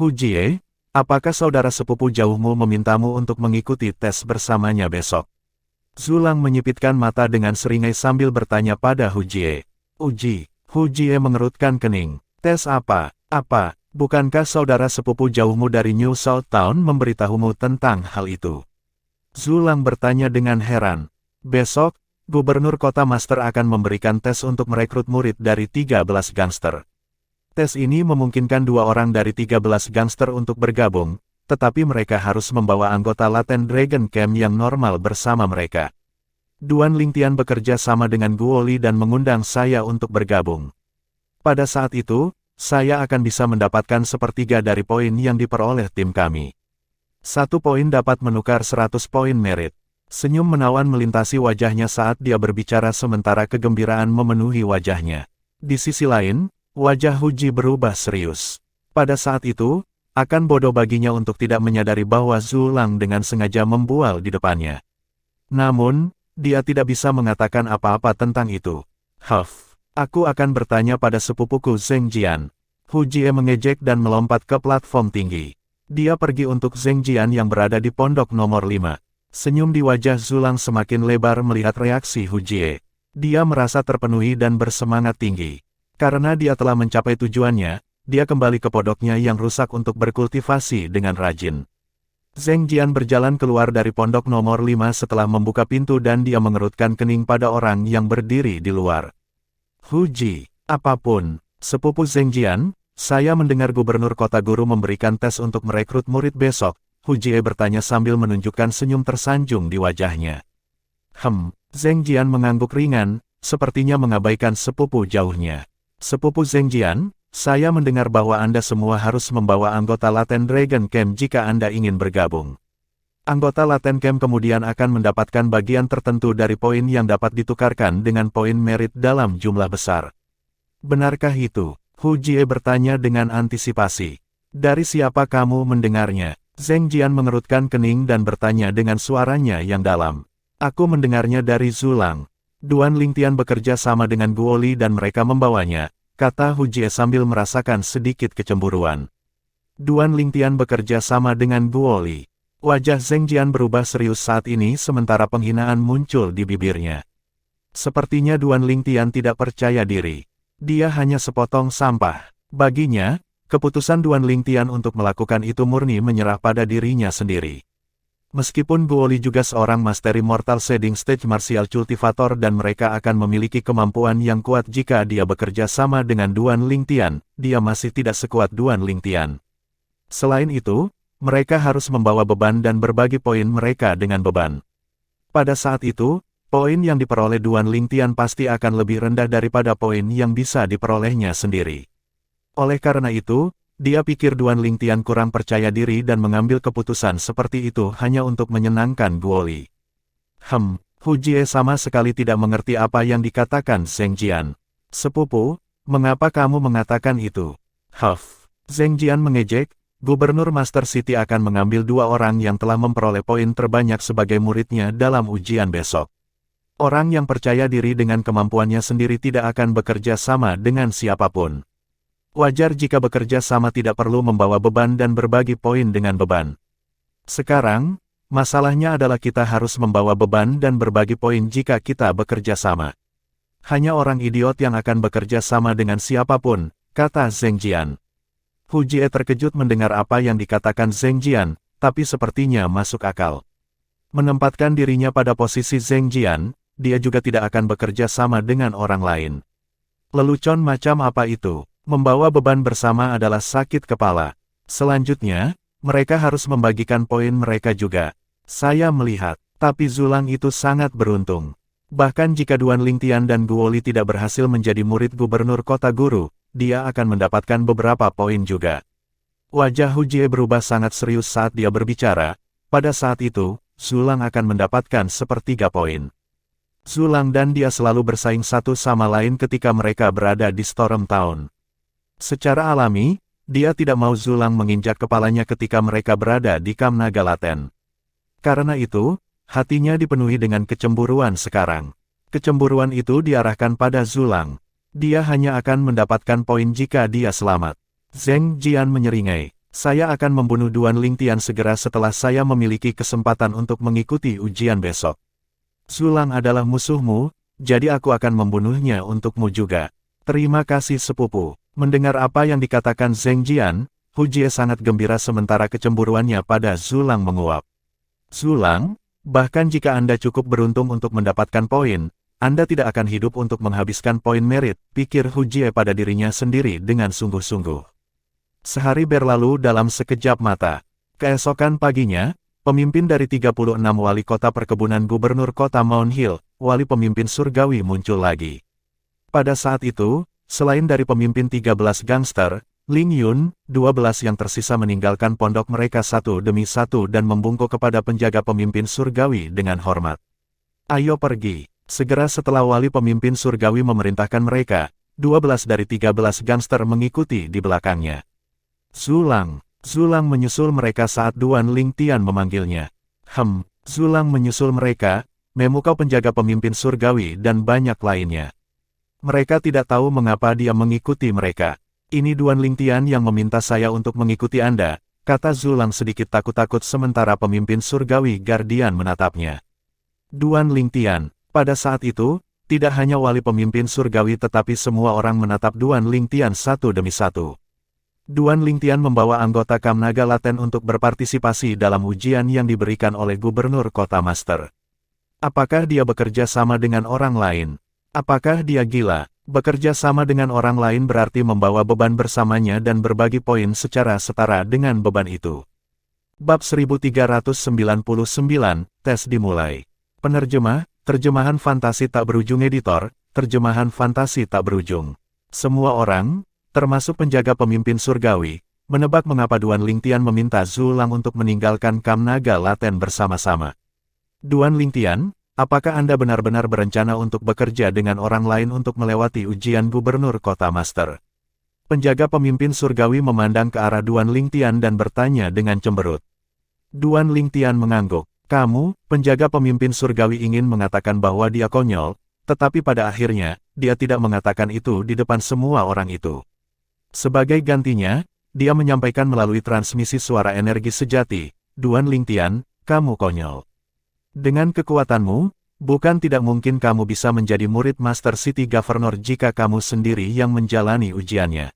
Hu Jie, apakah saudara sepupu jauhmu memintamu untuk mengikuti tes bersamanya besok? Zulang menyipitkan mata dengan seringai sambil bertanya pada Hu Jie. Hu Jie mengerutkan kening. Tes apa? Bukankah saudara sepupu jauhmu dari New South Town memberitahumu tentang hal itu? Zulang bertanya dengan heran. Besok, Gubernur Kota Master akan memberikan tes untuk merekrut murid dari 13 gangster. Tes ini memungkinkan 2 orang dari 13 gangster untuk bergabung, tetapi mereka harus membawa anggota Laten Dragon Camp yang normal bersama mereka. Duan Lingtian bekerja sama dengan Guoli dan mengundang saya untuk bergabung. Pada saat itu, saya akan bisa mendapatkan sepertiga dari poin yang diperoleh tim kami. 1 poin dapat menukar 100 poin merit. Senyum menawan melintasi wajahnya saat dia berbicara sementara kegembiraan memenuhi wajahnya. Di sisi lain, wajah Hu Jie berubah serius. Pada saat itu, akan bodoh baginya untuk tidak menyadari bahwa Zulang dengan sengaja membual di depannya. Namun, dia tidak bisa mengatakan apa-apa tentang itu. Aku akan bertanya pada sepupuku Zheng Jian. Hu Jie mengejek dan melompat ke platform tinggi. Dia pergi untuk Zheng Jian yang berada di pondok nomor 5. Senyum di wajah Zulang semakin lebar melihat reaksi Hu Jie. Dia merasa terpenuhi dan bersemangat tinggi. Karena dia telah mencapai tujuannya, dia kembali ke pondoknya yang rusak untuk berkultivasi dengan rajin. Zheng Jian berjalan keluar dari pondok nomor 5 setelah membuka pintu dan dia mengerutkan kening pada orang yang berdiri di luar. Hu Jie, apapun, sepupu Zheng Jian, saya mendengar Gubernur Kota Guru memberikan tes untuk merekrut murid besok, Hu Jie bertanya sambil menunjukkan senyum tersanjung di wajahnya. Zheng Jian mengangguk ringan, sepertinya mengabaikan sepupu jauhnya. Sepupu Zheng Jian, saya mendengar bahwa Anda semua harus membawa anggota Laten Dragon Camp jika Anda ingin bergabung. Anggota Laten Camp kemudian akan mendapatkan bagian tertentu dari poin yang dapat ditukarkan dengan poin merit dalam jumlah besar. Benarkah itu? Hu Jie bertanya dengan antisipasi. Dari siapa kamu mendengarnya? Zheng Jian mengerutkan kening dan bertanya dengan suaranya yang dalam. Aku mendengarnya dari Zulang. Duan Lingtian bekerja sama dengan Guoli dan mereka membawanya, kata Hu Jie sambil merasakan sedikit kecemburuan. Duan Lingtian bekerja sama dengan Guoli. Wajah Zheng Jian berubah serius saat ini sementara penghinaan muncul di bibirnya. Sepertinya Duan Lingtian tidak percaya diri. Dia hanya sepotong sampah. Baginya, keputusan Duan Lingtian untuk melakukan itu murni menyerah pada dirinya sendiri. Meskipun Guoli juga seorang Master Immortal Shading Stage Martial Cultivator dan mereka akan memiliki kemampuan yang kuat jika dia bekerja sama dengan Duan Lingtian, dia masih tidak sekuat Duan Lingtian. Selain itu, mereka harus membawa beban dan berbagi poin mereka dengan beban. Pada saat itu, poin yang diperoleh Duan Lingtian pasti akan lebih rendah daripada poin yang bisa diperolehnya sendiri. Oleh karena itu, dia pikir Duan Lingtian kurang percaya diri dan mengambil keputusan seperti itu hanya untuk menyenangkan Guoli. Hu Jie sama sekali tidak mengerti apa yang dikatakan Zheng Jian. Sepupu, mengapa kamu mengatakan itu? Zheng Jian mengejek, Gubernur Master City akan mengambil 2 orang yang telah memperoleh poin terbanyak sebagai muridnya dalam ujian besok. Orang yang percaya diri dengan kemampuannya sendiri tidak akan bekerja sama dengan siapapun. Wajar jika bekerja sama tidak perlu membawa beban dan berbagi poin dengan beban. Sekarang, masalahnya adalah kita harus membawa beban dan berbagi poin jika kita bekerja sama. Hanya orang idiot yang akan bekerja sama dengan siapapun, kata Zheng Jian. Hu Jie terkejut mendengar apa yang dikatakan Zheng Jian, tapi sepertinya masuk akal. Menempatkan dirinya pada posisi Zheng Jian, dia juga tidak akan bekerja sama dengan orang lain. Lelucon macam apa itu? Membawa beban bersama adalah sakit kepala. Selanjutnya, mereka harus membagikan poin mereka juga. Saya melihat, tapi Zulang itu sangat beruntung. Bahkan jika Duan Lingtian dan Guoli tidak berhasil menjadi murid gubernur kota guru, dia akan mendapatkan beberapa poin juga. Wajah Hu Jie berubah sangat serius saat dia berbicara. Pada saat itu, Zulang akan mendapatkan 1/3 poin. Zulang dan dia selalu bersaing satu sama lain ketika mereka berada di Storm Town. Secara alami, dia tidak mau Zulang menginjak kepalanya ketika mereka berada di Kamp Naga Laten. Karena itu, hatinya dipenuhi dengan kecemburuan sekarang. Kecemburuan itu diarahkan pada Zulang. Dia hanya akan mendapatkan poin jika dia selamat. Zheng Jian menyeringai, saya akan membunuh Duan Lingtian segera setelah saya memiliki kesempatan untuk mengikuti ujian besok. Zulang adalah musuhmu, jadi aku akan membunuhnya untukmu juga. Terima kasih sepupu. Mendengar apa yang dikatakan Zheng Jian, Hu Jie sangat gembira sementara kecemburuannya pada Zulang menguap. Zulang, bahkan jika Anda cukup beruntung untuk mendapatkan poin, Anda tidak akan hidup untuk menghabiskan poin merit, pikir Hu Jie pada dirinya sendiri dengan sungguh-sungguh. Sehari berlalu dalam sekejap mata. Keesokan paginya, pemimpin dari 36 wali kota perkebunan gubernur kota Mount Hill, wali pemimpin surgawi muncul lagi. Pada saat itu, selain dari pemimpin 13 gangster, Ling Yun, 12 yang tersisa meninggalkan pondok mereka satu demi satu dan membungkuk kepada penjaga pemimpin surgawi dengan hormat. Ayo pergi. Segera setelah wali pemimpin surgawi memerintahkan mereka, 12 dari 13 gangster mengikuti di belakangnya. Zulang menyusul mereka saat Duan Lingtian memanggilnya. Zulang menyusul mereka, memukau penjaga pemimpin surgawi dan banyak lainnya. Mereka tidak tahu mengapa dia mengikuti mereka. Ini Duan Lingtian yang meminta saya untuk mengikuti Anda, kata Zulang sedikit takut-takut sementara pemimpin surgawi Guardian menatapnya. Duan Lingtian, pada saat itu, tidak hanya wali pemimpin surgawi tetapi semua orang menatap Duan Lingtian satu demi satu. Duan Lingtian membawa anggota Kamp Naga Laten untuk berpartisipasi dalam ujian yang diberikan oleh Gubernur Kota Master. Apakah dia bekerja sama dengan orang lain? Apakah dia gila? Bekerja sama dengan orang lain berarti membawa beban bersamanya dan berbagi poin secara setara dengan beban itu. Bab 1399, tes dimulai. Penerjemah, terjemahan fantasi tak berujung editor, terjemahan fantasi tak berujung. Semua orang, termasuk penjaga pemimpin surgawi, menebak mengapa Duan Lingtian meminta Zulang untuk meninggalkan Kamp Naga Laten bersama-sama. Duan Lingtian, apakah Anda benar-benar berencana untuk bekerja dengan orang lain untuk melewati ujian gubernur kota master? Penjaga pemimpin surgawi memandang ke arah Duan Lingtian dan bertanya dengan cemberut. Duan Lingtian mengangguk. Kamu, penjaga pemimpin surgawi ingin mengatakan bahwa dia konyol, tetapi pada akhirnya, dia tidak mengatakan itu di depan semua orang itu. Sebagai gantinya, dia menyampaikan melalui transmisi suara energi sejati, Duan Lingtian, kamu konyol. Dengan kekuatanmu, bukan tidak mungkin kamu bisa menjadi murid Master City Governor jika kamu sendiri yang menjalani ujiannya.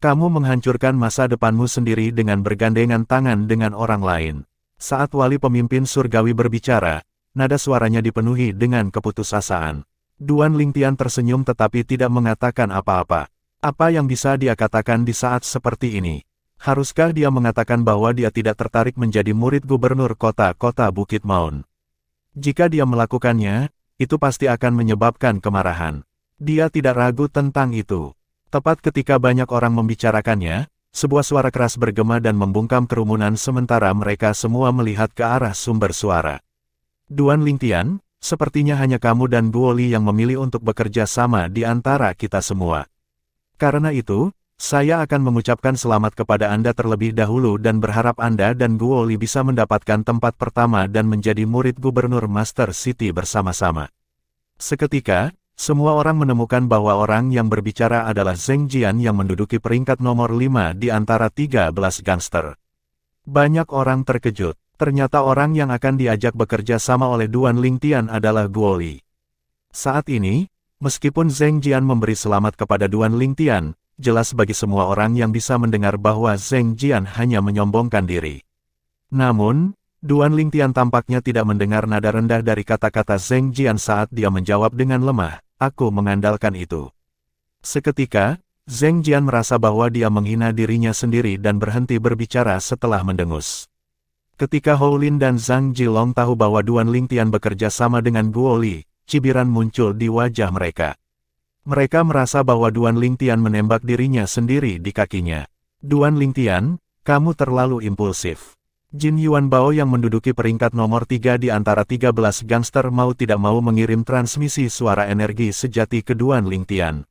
Kamu menghancurkan masa depanmu sendiri dengan bergandengan tangan dengan orang lain. Saat wali pemimpin surgawi berbicara, nada suaranya dipenuhi dengan keputusasaan. Duan Lingtian tersenyum tetapi tidak mengatakan apa-apa. Apa yang bisa dia katakan di saat seperti ini? Haruskah dia mengatakan bahwa dia tidak tertarik menjadi murid gubernur kota-kota Bukit Maun? Jika dia melakukannya, itu pasti akan menyebabkan kemarahan. Dia tidak ragu tentang itu. Tepat ketika banyak orang membicarakannya, sebuah suara keras bergema dan membungkam kerumunan sementara mereka semua melihat ke arah sumber suara. Duan Lingtian, sepertinya hanya kamu dan Guoli yang memilih untuk bekerja sama di antara kita semua. Karena itu, saya akan mengucapkan selamat kepada Anda terlebih dahulu dan berharap Anda dan Guoli bisa mendapatkan tempat pertama dan menjadi murid Gubernur Master City bersama-sama. Seketika, semua orang menemukan bahwa orang yang berbicara adalah Zheng Jian yang menduduki peringkat nomor 5 di antara 13 gangster. Banyak orang terkejut, ternyata orang yang akan diajak bekerja sama oleh Duan Lingtian adalah Guoli. Saat ini, meskipun Zheng Jian memberi selamat kepada Duan Lingtian, jelas bagi semua orang yang bisa mendengar bahwa Zheng Jian hanya menyombongkan diri. Namun, Duan Lingtian tampaknya tidak mendengar nada rendah dari kata-kata Zheng Jian saat dia menjawab dengan lemah, aku mengandalkan itu. Seketika, Zheng Jian merasa bahwa dia menghina dirinya sendiri dan berhenti berbicara setelah mendengus. Ketika Hou Lin dan Zhang Jilong tahu bahwa Duan Lingtian bekerja sama dengan Guoli, cibiran muncul di wajah mereka. Mereka merasa bahwa Duan Lingtian menembak dirinya sendiri di kakinya. Duan Lingtian, kamu terlalu impulsif. Jin Yuan Bao yang menduduki peringkat nomor 3 di antara 13 gangster mau tidak mau mengirim transmisi suara energi sejati ke Duan Lingtian.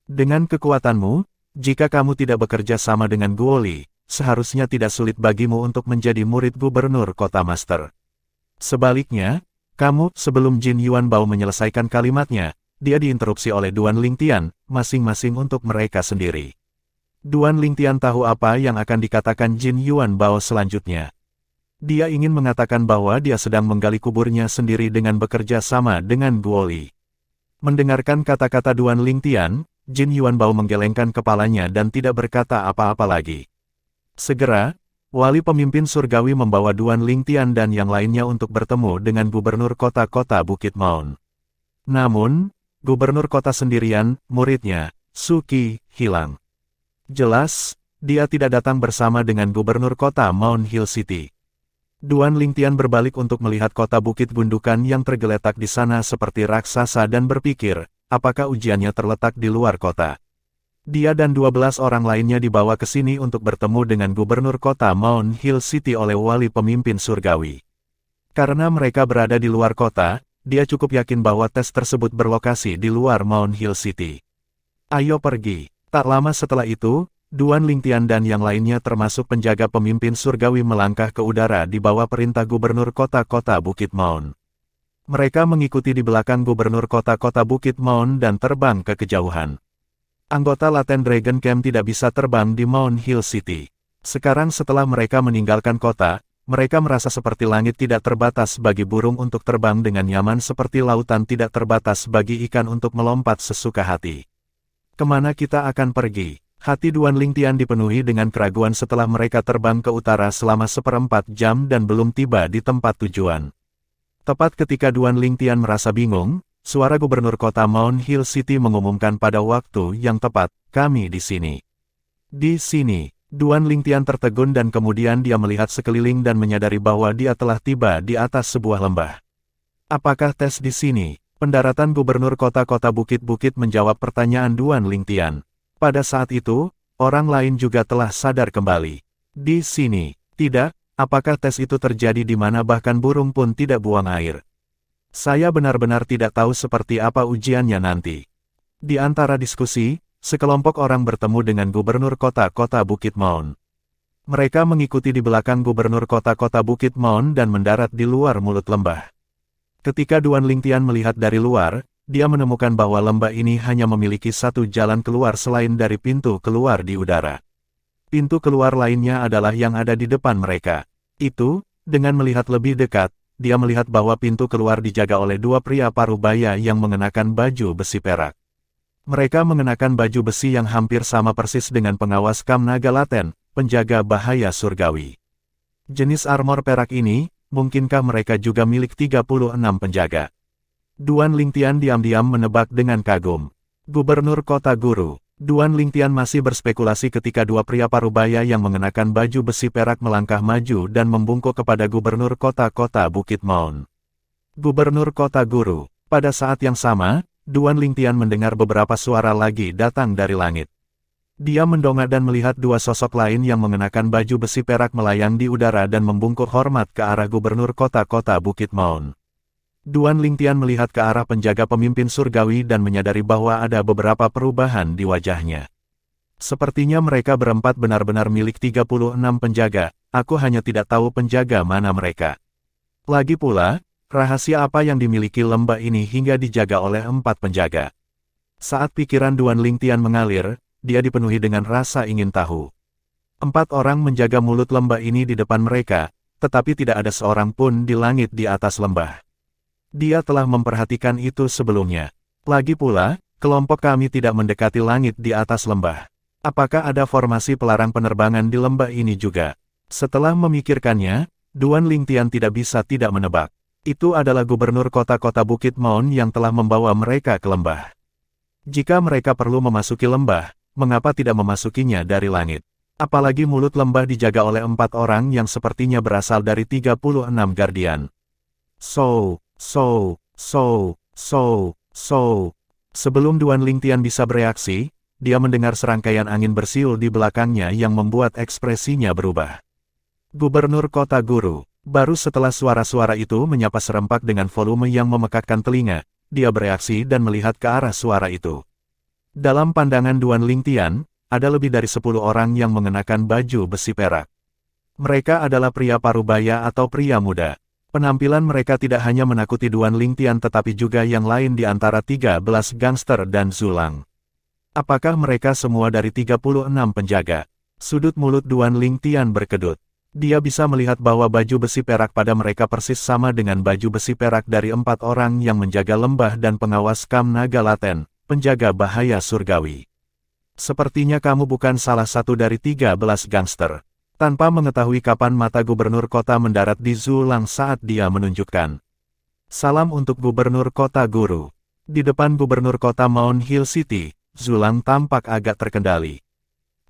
Dengan kekuatanmu, jika kamu tidak bekerja sama dengan Guoli, seharusnya tidak sulit bagimu untuk menjadi murid gubernur kota master. Sebaliknya, kamu, sebelum Jin Yuan Bao menyelesaikan kalimatnya, dia diinterupsi oleh Duan Lingtian, masing-masing untuk mereka sendiri. Duan Lingtian tahu apa yang akan dikatakan Jin Yuan Bao selanjutnya. Dia ingin mengatakan bahwa dia sedang menggali kuburnya sendiri dengan bekerja sama dengan Guoli. Mendengarkan kata-kata Duan Lingtian, Jin Yuan Bao menggelengkan kepalanya dan tidak berkata apa-apa lagi. Segera, wali pemimpin surgawi membawa Duan Lingtian dan yang lainnya untuk bertemu dengan gubernur kota-kota Bukit Maun. Namun, gubernur kota sendirian, muridnya, Suki, hilang. Jelas, dia tidak datang bersama dengan gubernur kota Mount Hill City. Duan Lingtian berbalik untuk melihat kota bukit gundukan yang tergeletak di sana seperti raksasa dan berpikir, apakah ujiannya terletak di luar kota. Dia dan 12 orang lainnya dibawa ke sini untuk bertemu dengan gubernur kota Mount Hill City oleh wali pemimpin surgawi. Karena mereka berada di luar kota, dia cukup yakin bahwa tes tersebut berlokasi di luar Mount Hill City. Ayo pergi. Tak lama setelah itu, Duan Lingtian dan yang lainnya termasuk penjaga pemimpin surgawi melangkah ke udara di bawah perintah gubernur kota-kota Bukit Maun. Mereka mengikuti di belakang gubernur kota-kota Bukit Maun dan terbang ke kejauhan. Anggota Laten Dragon Camp tidak bisa terbang di Mount Hill City. Sekarang setelah mereka meninggalkan kota, mereka merasa seperti langit tidak terbatas bagi burung untuk terbang dengan nyaman seperti lautan tidak terbatas bagi ikan untuk melompat sesuka hati. Kemana kita akan pergi? Hati Duan Lingtian dipenuhi dengan keraguan setelah mereka terbang ke utara selama 1/4 jam dan belum tiba di tempat tujuan. Tepat ketika Duan Lingtian merasa bingung, suara gubernur kota Mount Hill City mengumumkan pada waktu yang tepat, kami di sini. Di sini, Duan Lingtian tertegun dan kemudian dia melihat sekeliling dan menyadari bahwa dia telah tiba di atas sebuah lembah. Apakah tes di sini? Pendaratan gubernur kota-kota bukit-bukit menjawab pertanyaan Duan Lingtian. Pada saat itu, orang lain juga telah sadar kembali. Di sini, tidak, apakah tes itu terjadi di mana bahkan burung pun tidak buang air? Saya benar-benar tidak tahu seperti apa ujiannya nanti. Di antara diskusi, sekelompok orang bertemu dengan gubernur kota-kota Bukit Maun. Mereka mengikuti di belakang gubernur kota-kota Bukit Maun dan mendarat di luar mulut lembah. Ketika Duan Lingtian melihat dari luar, dia menemukan bahwa lembah ini hanya memiliki satu jalan keluar selain dari pintu keluar di udara. Pintu keluar lainnya adalah yang ada di depan mereka. Itu, dengan melihat lebih dekat, dia melihat bahwa pintu keluar dijaga oleh dua pria parubaya yang mengenakan baju besi perak. Mereka mengenakan baju besi yang hampir sama persis dengan pengawas Kam Naga Laten, penjaga bahaya surgawi. Jenis armor perak ini, mungkinkah mereka juga milik 36 penjaga? Duan Lingtian diam-diam menebak dengan kagum. Gubernur Kota Guru. Duan Lingtian masih berspekulasi ketika dua pria parubaya yang mengenakan baju besi perak melangkah maju dan membungkuk kepada gubernur kota-kota Bukit Maun. Gubernur Kota Guru. Pada saat yang sama, Duan Lingtian mendengar beberapa suara lagi datang dari langit. Dia mendongak dan melihat dua sosok lain yang mengenakan baju besi perak melayang di udara dan membungkuk hormat ke arah gubernur kota-kota Bukit Maun. Duan Lingtian melihat ke arah penjaga pemimpin surgawi dan menyadari bahwa ada beberapa perubahan di wajahnya. Sepertinya mereka berempat benar-benar milik 36 penjaga, aku hanya tidak tahu penjaga mana mereka. Lagi pula, rahasia apa yang dimiliki lembah ini hingga dijaga oleh 4 penjaga? Saat pikiran Duan Lingtian mengalir, dia dipenuhi dengan rasa ingin tahu. 4 orang menjaga mulut lembah ini di depan mereka, tetapi tidak ada seorang pun di langit di atas lembah. Dia telah memperhatikan itu sebelumnya. Lagi pula, kelompok kami tidak mendekati langit di atas lembah. Apakah ada formasi pelarang penerbangan di lembah ini juga? Setelah memikirkannya, Duan Lingtian tidak bisa tidak menebak. Itu adalah gubernur kota-kota Bukit Maun yang telah membawa mereka ke lembah. Jika mereka perlu memasuki lembah, mengapa tidak memasukinya dari langit? Apalagi mulut lembah dijaga oleh 4 orang yang sepertinya berasal dari 36 Guardian. Sebelum Duan Lingtian bisa bereaksi, dia mendengar serangkaian angin bersiul di belakangnya yang membuat ekspresinya berubah. Gubernur Kota Guru. Baru setelah suara-suara itu menyapa serempak dengan volume yang memekakkan telinga, dia bereaksi dan melihat ke arah suara itu. Dalam pandangan Duan Lingtian, ada lebih dari 10 orang yang mengenakan baju besi perak. Mereka adalah pria parubaya atau pria muda. Penampilan mereka tidak hanya menakuti Duan Lingtian tetapi juga yang lain di antara 13 gangster dan Zulang. Apakah mereka semua dari 36 penjaga? Sudut mulut Duan Lingtian berkedut. Dia bisa melihat bahwa baju besi perak pada mereka persis sama dengan baju besi perak dari 4 orang yang menjaga lembah dan pengawas Kam Naga Laten, penjaga bahaya surgawi. Sepertinya kamu bukan salah satu dari 13 gangster. Tanpa mengetahui kapan mata gubernur kota mendarat di Zulang saat dia menunjukkan. Salam untuk gubernur kota Guru. Di depan gubernur kota Mount Hill City, Zulang tampak agak terkendali.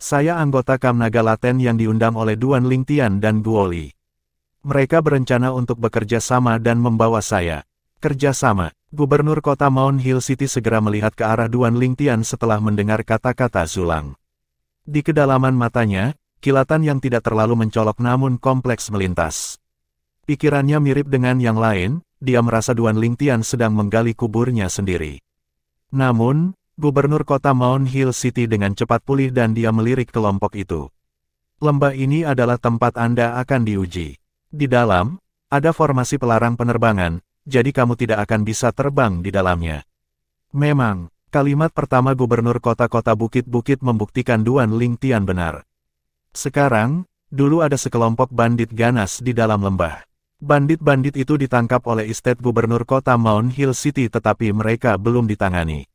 Saya anggota Kam Naga Laten yang diundang oleh Duan Lingtian dan Guoli. Mereka berencana untuk bekerja sama dan membawa saya. Kerja sama. Gubernur kota Mount Hill City segera melihat ke arah Duan Lingtian setelah mendengar kata-kata Zulang. Di kedalaman matanya, kilatan yang tidak terlalu mencolok namun kompleks melintas. Pikirannya mirip dengan yang lain, dia merasa Duan Lingtian sedang menggali kuburnya sendiri. Namun, gubernur kota Mount Hill City dengan cepat pulih dan dia melirik kelompok itu. Lembah ini adalah tempat Anda akan diuji. Di dalam, ada formasi pelarang penerbangan, jadi kamu tidak akan bisa terbang di dalamnya. Memang, kalimat pertama gubernur kota-kota bukit-bukit membuktikan Duan Lingtian benar. Sekarang, dulu ada sekelompok bandit ganas di dalam lembah. Bandit-bandit itu ditangkap oleh estate gubernur kota Mount Hill City tetapi mereka belum ditangani.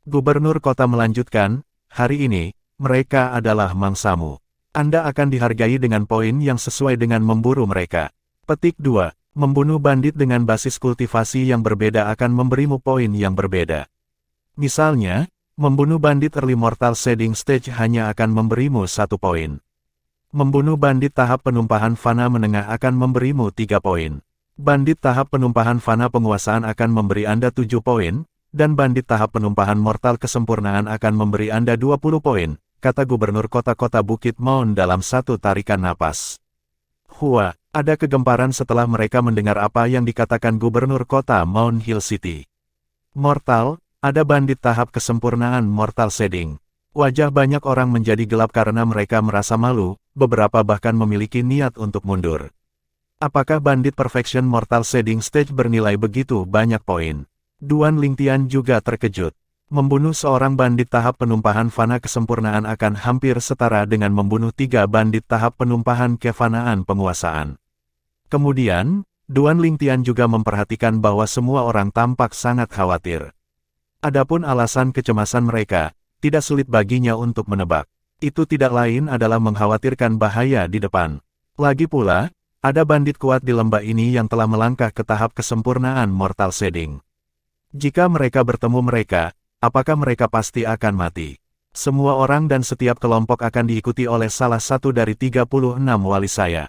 Gubernur kota melanjutkan, hari ini, mereka adalah mangsamu. Anda akan dihargai dengan poin yang sesuai dengan memburu mereka. Petik 2. Membunuh bandit dengan basis kultivasi yang berbeda akan memberimu poin yang berbeda. Misalnya, membunuh bandit early mortal shading stage hanya akan memberimu 1 poin. Membunuh bandit tahap penumpahan fana menengah akan memberimu 3 poin. Bandit tahap penumpahan fana penguasaan akan memberi Anda 7 poin, dan bandit tahap penumpahan mortal kesempurnaan akan memberi Anda 20 poin, kata gubernur kota-kota Bukit Maun dalam satu tarikan napas. Hua, ada kegemparan setelah mereka mendengar apa yang dikatakan gubernur kota Mount Hill City. Mortal, ada bandit tahap kesempurnaan mortal shading. Wajah banyak orang menjadi gelap karena mereka merasa malu, beberapa bahkan memiliki niat untuk mundur. Apakah Bandit Perfection Mortal Shading Stage bernilai begitu banyak poin? Duan Lingtian juga terkejut. Membunuh seorang bandit tahap penumpahan fana kesempurnaan akan hampir setara dengan membunuh 3 bandit tahap penumpahan kefanaan penguasaan. Kemudian, Duan Lingtian juga memperhatikan bahwa semua orang tampak sangat khawatir. Adapun alasan kecemasan mereka, tidak sulit baginya untuk menebak. Itu tidak lain adalah mengkhawatirkan bahaya di depan. Lagi pula, ada bandit kuat di lembah ini yang telah melangkah ke tahap kesempurnaan Mortal Shading. Jika mereka bertemu mereka, apakah mereka pasti akan mati? Semua orang dan setiap kelompok akan diikuti oleh salah satu dari 36 wali saya.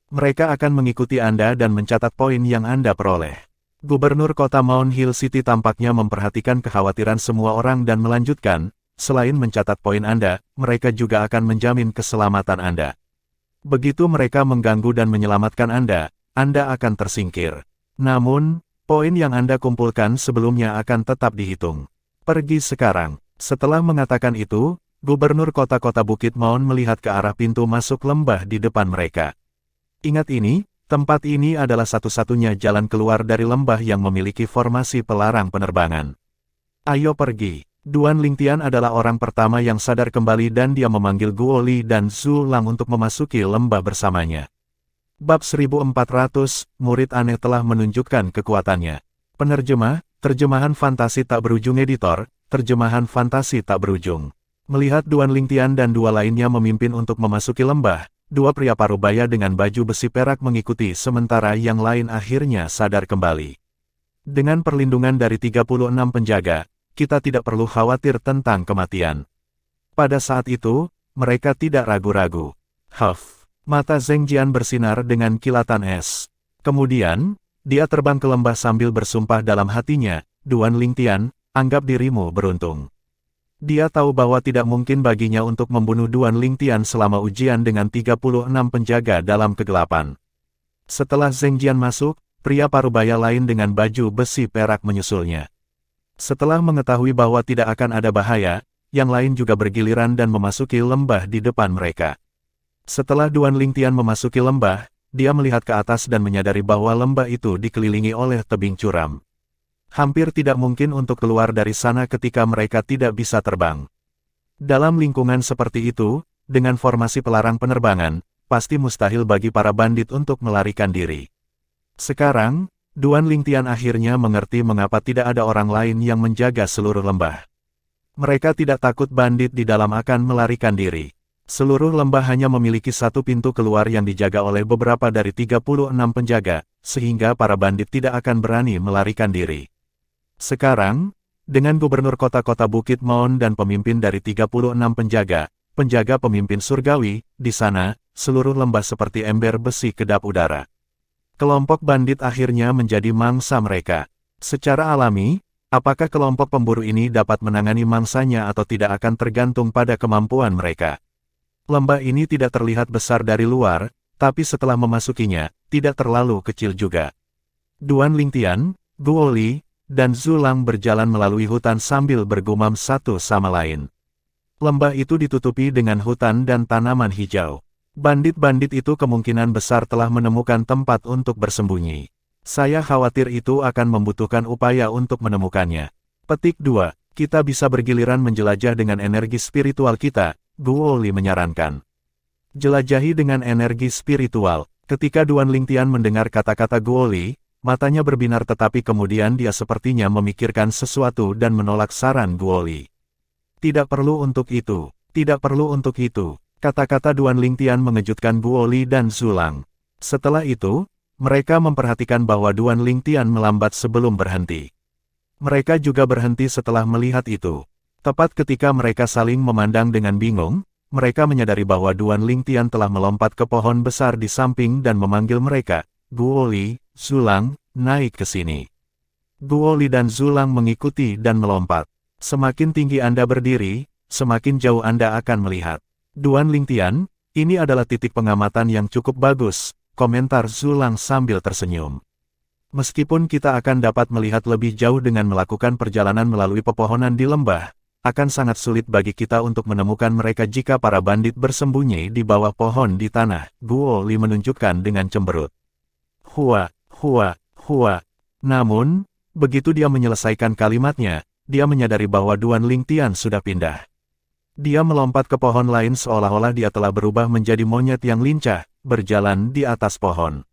Mereka akan mengikuti Anda dan mencatat poin yang Anda peroleh. Gubernur kota Mount Hill City tampaknya memperhatikan kekhawatiran semua orang dan melanjutkan, selain mencatat poin Anda, mereka juga akan menjamin keselamatan Anda. Begitu mereka mengganggu dan menyelamatkan Anda akan tersingkir. Namun, poin yang Anda kumpulkan sebelumnya akan tetap dihitung. Pergi sekarang. Setelah mengatakan itu, Gubernur kota-kota Bukit Maun melihat ke arah pintu masuk lembah di depan mereka. Ingat ini, tempat ini adalah satu-satunya jalan keluar dari lembah yang memiliki formasi pelarang penerbangan. Ayo pergi. Duan Lingtian adalah orang pertama yang sadar kembali dan dia memanggil Guo Li dan Zhu Lang untuk memasuki lembah bersamanya. Bab 1400, Murid Aneh telah menunjukkan kekuatannya. Penerjemah, terjemahan fantasi tak berujung editor, terjemahan fantasi tak berujung. Melihat Duan Lingtian dan 2 lainnya memimpin untuk memasuki lembah, 2 pria parubaya dengan baju besi perak mengikuti sementara yang lain akhirnya sadar kembali. Dengan perlindungan dari 36 penjaga, kita tidak perlu khawatir tentang kematian. Pada saat itu, mereka tidak ragu-ragu. Huff, mata Zheng Jian bersinar dengan kilatan es. Kemudian, dia terbang ke lembah sambil bersumpah dalam hatinya, Duan Lingtian, anggap dirimu beruntung. Dia tahu bahwa tidak mungkin baginya untuk membunuh Duan Lingtian selama ujian dengan 36 penjaga dalam kegelapan. Setelah Zheng Jian masuk, pria parubaya lain dengan baju besi perak menyusulnya. Setelah mengetahui bahwa tidak akan ada bahaya, yang lain juga bergiliran dan memasuki lembah di depan mereka. Setelah Duan Lingtian memasuki lembah, dia melihat ke atas dan menyadari bahwa lembah itu dikelilingi oleh tebing curam. Hampir tidak mungkin untuk keluar dari sana ketika mereka tidak bisa terbang. Dalam lingkungan seperti itu, dengan formasi pelarang penerbangan, pasti mustahil bagi para bandit untuk melarikan diri. Sekarang, Duan Lingtian akhirnya mengerti mengapa tidak ada orang lain yang menjaga seluruh lembah. Mereka tidak takut bandit di dalam akan melarikan diri. Seluruh lembah hanya memiliki satu pintu keluar yang dijaga oleh beberapa dari 36 penjaga, sehingga para bandit tidak akan berani melarikan diri. Sekarang, dengan gubernur kota-kota Bukit Maun dan pemimpin dari 36 penjaga pemimpin surgawi, di sana, seluruh lembah seperti ember besi kedap udara. Kelompok bandit akhirnya menjadi mangsa mereka. Secara alami, apakah kelompok pemburu ini dapat menangani mangsanya atau tidak akan tergantung pada kemampuan mereka. Lembah ini tidak terlihat besar dari luar, tapi setelah memasukinya, tidak terlalu kecil juga. Duan Lingtian, Guo Li, dan Zhu Lang berjalan melalui hutan sambil bergumam satu sama lain. Lembah itu ditutupi dengan hutan dan tanaman hijau. Bandit-bandit itu kemungkinan besar telah menemukan tempat untuk bersembunyi. Saya khawatir itu akan membutuhkan upaya untuk menemukannya. Petik 2. Kita bisa bergiliran menjelajah dengan energi spiritual kita, Guo Li menyarankan. Jelajahi dengan energi spiritual. Ketika Duan Lingtian mendengar kata-kata Guo Li, matanya berbinar tetapi kemudian dia sepertinya memikirkan sesuatu dan menolak saran Guo Li. Tidak perlu untuk itu. Tidak perlu untuk itu. Kata-kata Duan Lingtian mengejutkan Guo Li dan Zhu Lang. Setelah itu, mereka memperhatikan bahwa Duan Lingtian melambat sebelum berhenti. Mereka juga berhenti setelah melihat itu. Tepat ketika mereka saling memandang dengan bingung, mereka menyadari bahwa Duan Lingtian telah melompat ke pohon besar di samping dan memanggil mereka, Guo Li, Zhu Lang, naik ke sini. Guo Li dan Zhu Lang mengikuti dan melompat. Semakin tinggi Anda berdiri, semakin jauh Anda akan melihat. Duan Lingtian, ini adalah titik pengamatan yang cukup bagus, komentar Zhu Lang sambil tersenyum. Meskipun kita akan dapat melihat lebih jauh dengan melakukan perjalanan melalui pepohonan di lembah, akan sangat sulit bagi kita untuk menemukan mereka jika para bandit bersembunyi di bawah pohon di tanah, Guo Li menunjukkan dengan cemberut. Hua, hua, hua. Namun, begitu dia menyelesaikan kalimatnya, dia menyadari bahwa Duan Lingtian sudah pindah. Dia melompat ke pohon lain seolah-olah dia telah berubah menjadi monyet yang lincah, berjalan di atas pohon.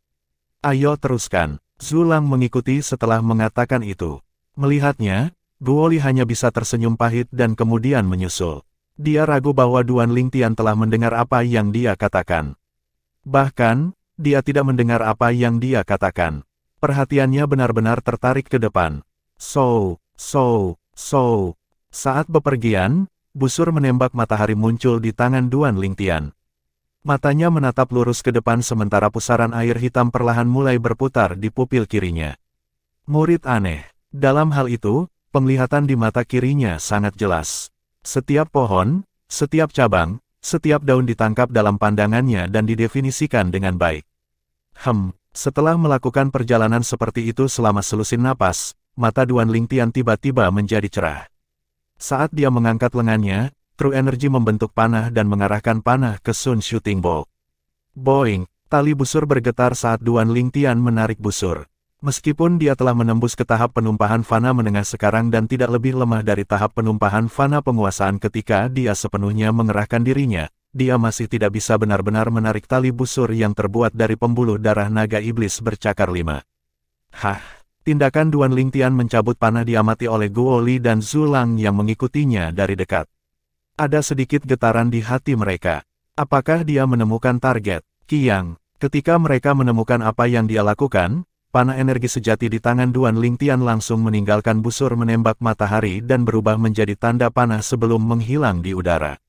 Ayo teruskan. Zulang mengikuti setelah mengatakan itu. Melihatnya, Guo Li hanya bisa tersenyum pahit dan kemudian menyusul. Dia ragu bahwa Duan Lingtian telah mendengar apa yang dia katakan. Bahkan, dia tidak mendengar apa yang dia katakan. Perhatiannya benar-benar tertarik ke depan. So. Saat bepergian, busur menembak matahari muncul di tangan Duan Lingtian. Matanya menatap lurus ke depan sementara pusaran air hitam perlahan mulai berputar di pupil kirinya. Murid aneh. Dalam hal itu, penglihatan di mata kirinya sangat jelas. Setiap pohon, setiap cabang, setiap daun ditangkap dalam pandangannya dan didefinisikan dengan baik. Setelah melakukan perjalanan seperti itu selama selusin napas, mata Duan Lingtian tiba-tiba menjadi cerah. Saat dia mengangkat lengannya, True Energy membentuk panah dan mengarahkan panah ke Sun Shooting Bolt. Boing, tali busur bergetar saat Duan Lingtian menarik busur. Meskipun dia telah menembus ke tahap penumpahan fana menengah sekarang dan tidak lebih lemah dari tahap penumpahan fana penguasaan ketika dia sepenuhnya mengerahkan dirinya, dia masih tidak bisa benar-benar menarik tali busur yang terbuat dari pembuluh darah naga iblis bercakar 5. Tindakan Duan Lingtian mencabut panah diamati oleh Guo Li dan Zulang yang mengikutinya dari dekat. Ada sedikit getaran di hati mereka. Apakah dia menemukan target? Kiang, ketika mereka menemukan apa yang dia lakukan, panah energi sejati di tangan Duan Lingtian langsung meninggalkan busur menembak matahari dan berubah menjadi tanda panah sebelum menghilang di udara.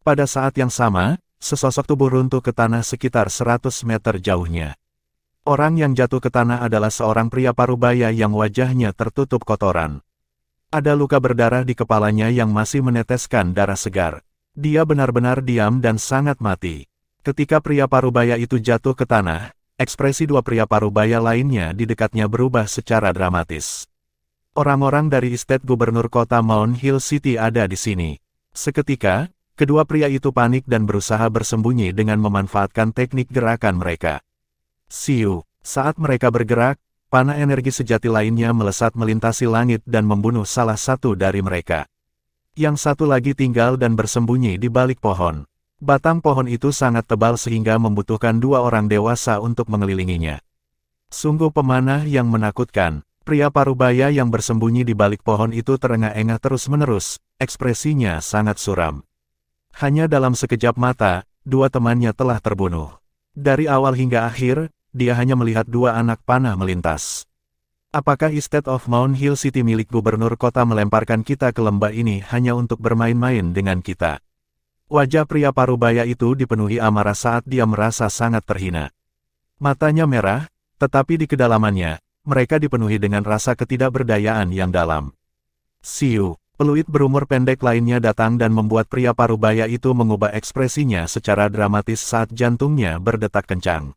Pada saat yang sama, sesosok tubuh runtuh ke tanah sekitar 100 meter jauhnya. Orang yang jatuh ke tanah adalah seorang pria parubaya yang wajahnya tertutup kotoran. Ada luka berdarah di kepalanya yang masih meneteskan darah segar. Dia benar-benar diam dan sangat mati. Ketika pria parubaya itu jatuh ke tanah, ekspresi dua pria parubaya lainnya di dekatnya berubah secara dramatis. Orang-orang dari estate gubernur kota Mount Hill City ada di sini. Seketika, kedua pria itu panik dan berusaha bersembunyi dengan memanfaatkan teknik gerakan mereka. Siu, saat mereka bergerak, panah energi sejati lainnya melesat melintasi langit dan membunuh salah satu dari mereka. Yang satu lagi tinggal dan bersembunyi di balik pohon. Batang pohon itu sangat tebal sehingga membutuhkan dua orang dewasa untuk mengelilinginya. Sungguh pemanah yang menakutkan. Pria parubaya yang bersembunyi di balik pohon itu terengah-engah terus-menerus, ekspresinya sangat suram. Hanya dalam sekejap mata, dua temannya telah terbunuh. Dari awal hingga akhir, dia hanya melihat dua anak panah melintas. Apakah Estate of Mount Hill City milik gubernur kota melemparkan kita ke lembah ini hanya untuk bermain-main dengan kita? Wajah pria parubaya itu dipenuhi amarah saat dia merasa sangat terhina. Matanya merah, tetapi di kedalamannya, mereka dipenuhi dengan rasa ketidakberdayaan yang dalam. Siu, peluit berumur pendek lainnya datang dan membuat pria parubaya itu mengubah ekspresinya secara dramatis saat jantungnya berdetak kencang.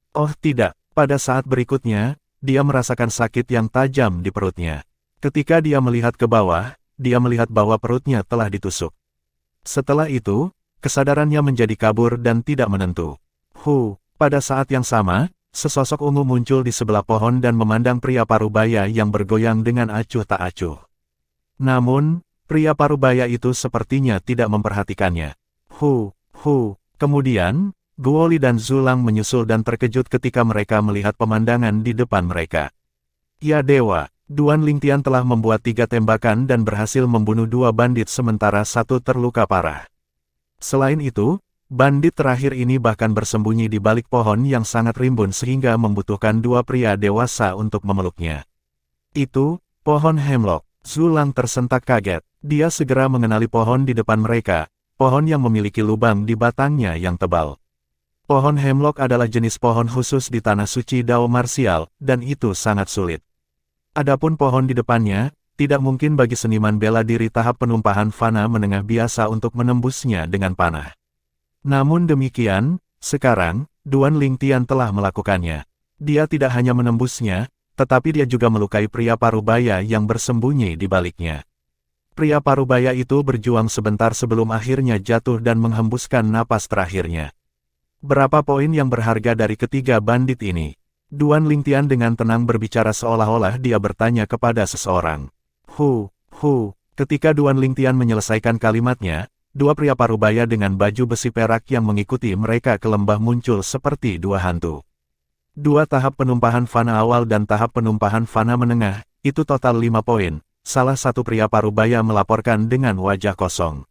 Oh tidak, pada saat berikutnya, dia merasakan sakit yang tajam di perutnya. Ketika dia melihat ke bawah, dia melihat bahwa perutnya telah ditusuk. Setelah itu, kesadarannya menjadi kabur dan tidak menentu. Pada saat yang sama, sesosok ungu muncul di sebelah pohon dan memandang pria parubaya yang bergoyang dengan acuh tak acuh. Namun, pria parubaya itu sepertinya tidak memperhatikannya. Kemudian, Guo Li dan Zulang menyusul dan terkejut ketika mereka melihat pemandangan di depan mereka. Ya dewa! Duan Lingtian telah membuat 3 tembakan dan berhasil membunuh 2 bandit sementara 1 terluka parah. Selain itu, bandit terakhir ini bahkan bersembunyi di balik pohon yang sangat rimbun sehingga membutuhkan 2 pria dewasa untuk memeluknya. Itu, pohon hemlock. Zulang tersentak kaget. Dia segera mengenali pohon di depan mereka, pohon yang memiliki lubang di batangnya yang tebal. Pohon hemlock adalah jenis pohon khusus di tanah suci Dao marsial, dan itu sangat sulit. Adapun pohon di depannya, tidak mungkin bagi seniman bela diri tahap penumpahan fana menengah biasa untuk menembusnya dengan panah. Namun demikian, sekarang, Duan Lingtian telah melakukannya. Dia tidak hanya menembusnya, tetapi dia juga melukai pria parubaya yang bersembunyi di baliknya. Pria parubaya itu berjuang sebentar sebelum akhirnya jatuh dan menghembuskan napas terakhirnya. Berapa poin yang berharga dari ketiga bandit ini? Duan Lingtian dengan tenang berbicara seolah-olah dia bertanya kepada seseorang. Ketika Duan Lingtian menyelesaikan kalimatnya, dua pria parubaya dengan baju besi perak yang mengikuti mereka ke lembah muncul seperti dua hantu. Dua tahap penumpahan fana awal dan tahap penumpahan fana menengah, itu total 5 poin. Salah satu pria parubaya melaporkan dengan wajah kosong.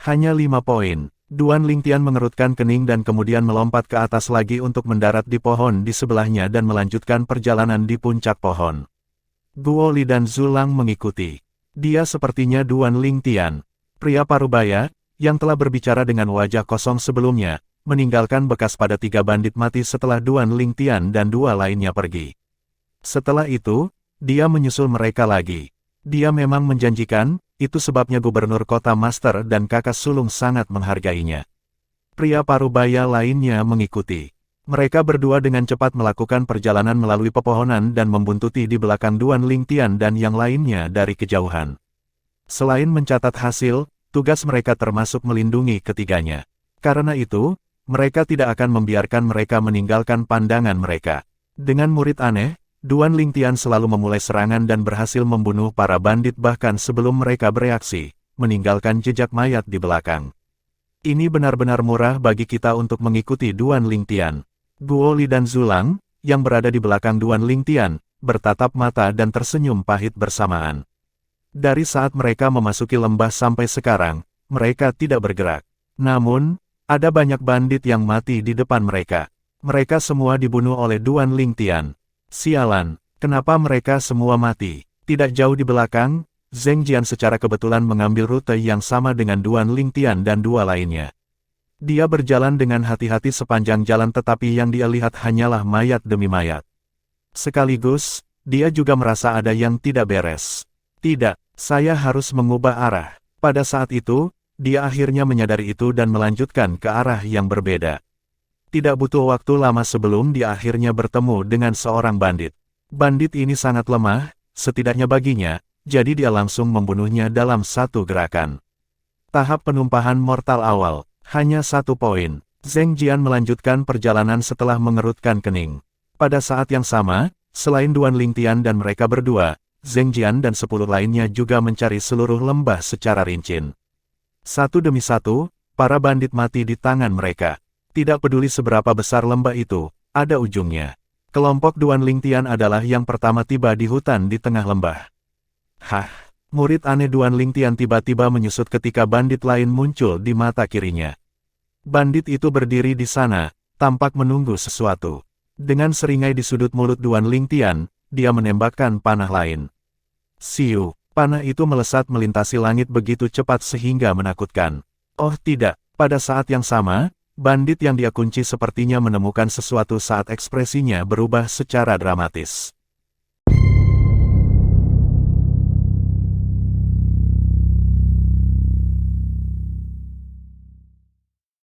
Hanya 5 poin. Duan Lingtian mengerutkan kening dan kemudian melompat ke atas lagi untuk mendarat di pohon di sebelahnya dan melanjutkan perjalanan di puncak pohon. Guo Li dan Zulang mengikuti. Dia sepertinya Duan Lingtian. Pria parubaya, yang telah berbicara dengan wajah kosong sebelumnya, meninggalkan bekas pada 3 bandit mati setelah Duan Lingtian dan 2 lainnya pergi. Setelah itu, dia menyusul mereka lagi. Dia memang menjanjikan, itu sebabnya gubernur kota Master dan kakak sulung sangat menghargainya. Pria parubaya lainnya mengikuti. Mereka berdua dengan cepat melakukan perjalanan melalui pepohonan dan membuntuti di belakang Duan Lingtian dan yang lainnya dari kejauhan. Selain mencatat hasil, tugas mereka termasuk melindungi ketiganya. Karena itu, mereka tidak akan membiarkan mereka meninggalkan pandangan mereka. Dengan murid aneh, Duan Lingtian selalu memulai serangan dan berhasil membunuh para bandit bahkan sebelum mereka bereaksi, meninggalkan jejak mayat di belakang. Ini benar-benar murah bagi kita untuk mengikuti Duan Lingtian. Guo Li dan Zulang, yang berada di belakang Duan Lingtian, bertatap mata dan tersenyum pahit bersamaan. Dari saat mereka memasuki lembah sampai sekarang, mereka tidak bergerak. Namun, ada banyak bandit yang mati di depan mereka. Mereka semua dibunuh oleh Duan Lingtian. Sialan, kenapa mereka semua mati? Tidak jauh di belakang, Zheng Jian secara kebetulan mengambil rute yang sama dengan Duan Lingtian dan 2 lainnya. Dia berjalan dengan hati-hati sepanjang jalan tetapi yang dia lihat hanyalah mayat demi mayat. Sekaligus, dia juga merasa ada yang tidak beres. Tidak, saya harus mengubah arah. Pada saat itu, dia akhirnya menyadari itu dan melanjutkan ke arah yang berbeda. Tidak butuh waktu lama sebelum dia akhirnya bertemu dengan seorang bandit. Bandit ini sangat lemah, setidaknya baginya, jadi dia langsung membunuhnya dalam 1 gerakan. Tahap penumpahan mortal awal, hanya 1 poin. Zheng Jian melanjutkan perjalanan setelah mengerutkan kening. Pada saat yang sama, selain Duan Lingtian dan mereka berdua, Zheng Jian dan 10 lainnya juga mencari seluruh lembah secara rinci. Satu demi satu, para bandit mati di tangan mereka. Tidak peduli seberapa besar lembah itu, ada ujungnya. Kelompok Duan Lingtian adalah yang pertama tiba di hutan di tengah lembah. Murid aneh Duan Lingtian tiba-tiba menyusut ketika bandit lain muncul di mata kirinya. Bandit itu berdiri di sana, tampak menunggu sesuatu. Dengan seringai di sudut mulut Duan Lingtian, dia menembakkan panah lain. Siu, panah itu melesat melintasi langit begitu cepat sehingga menakutkan. Oh tidak, pada saat yang sama, bandit yang dia kunci sepertinya menemukan sesuatu saat ekspresinya berubah secara dramatis.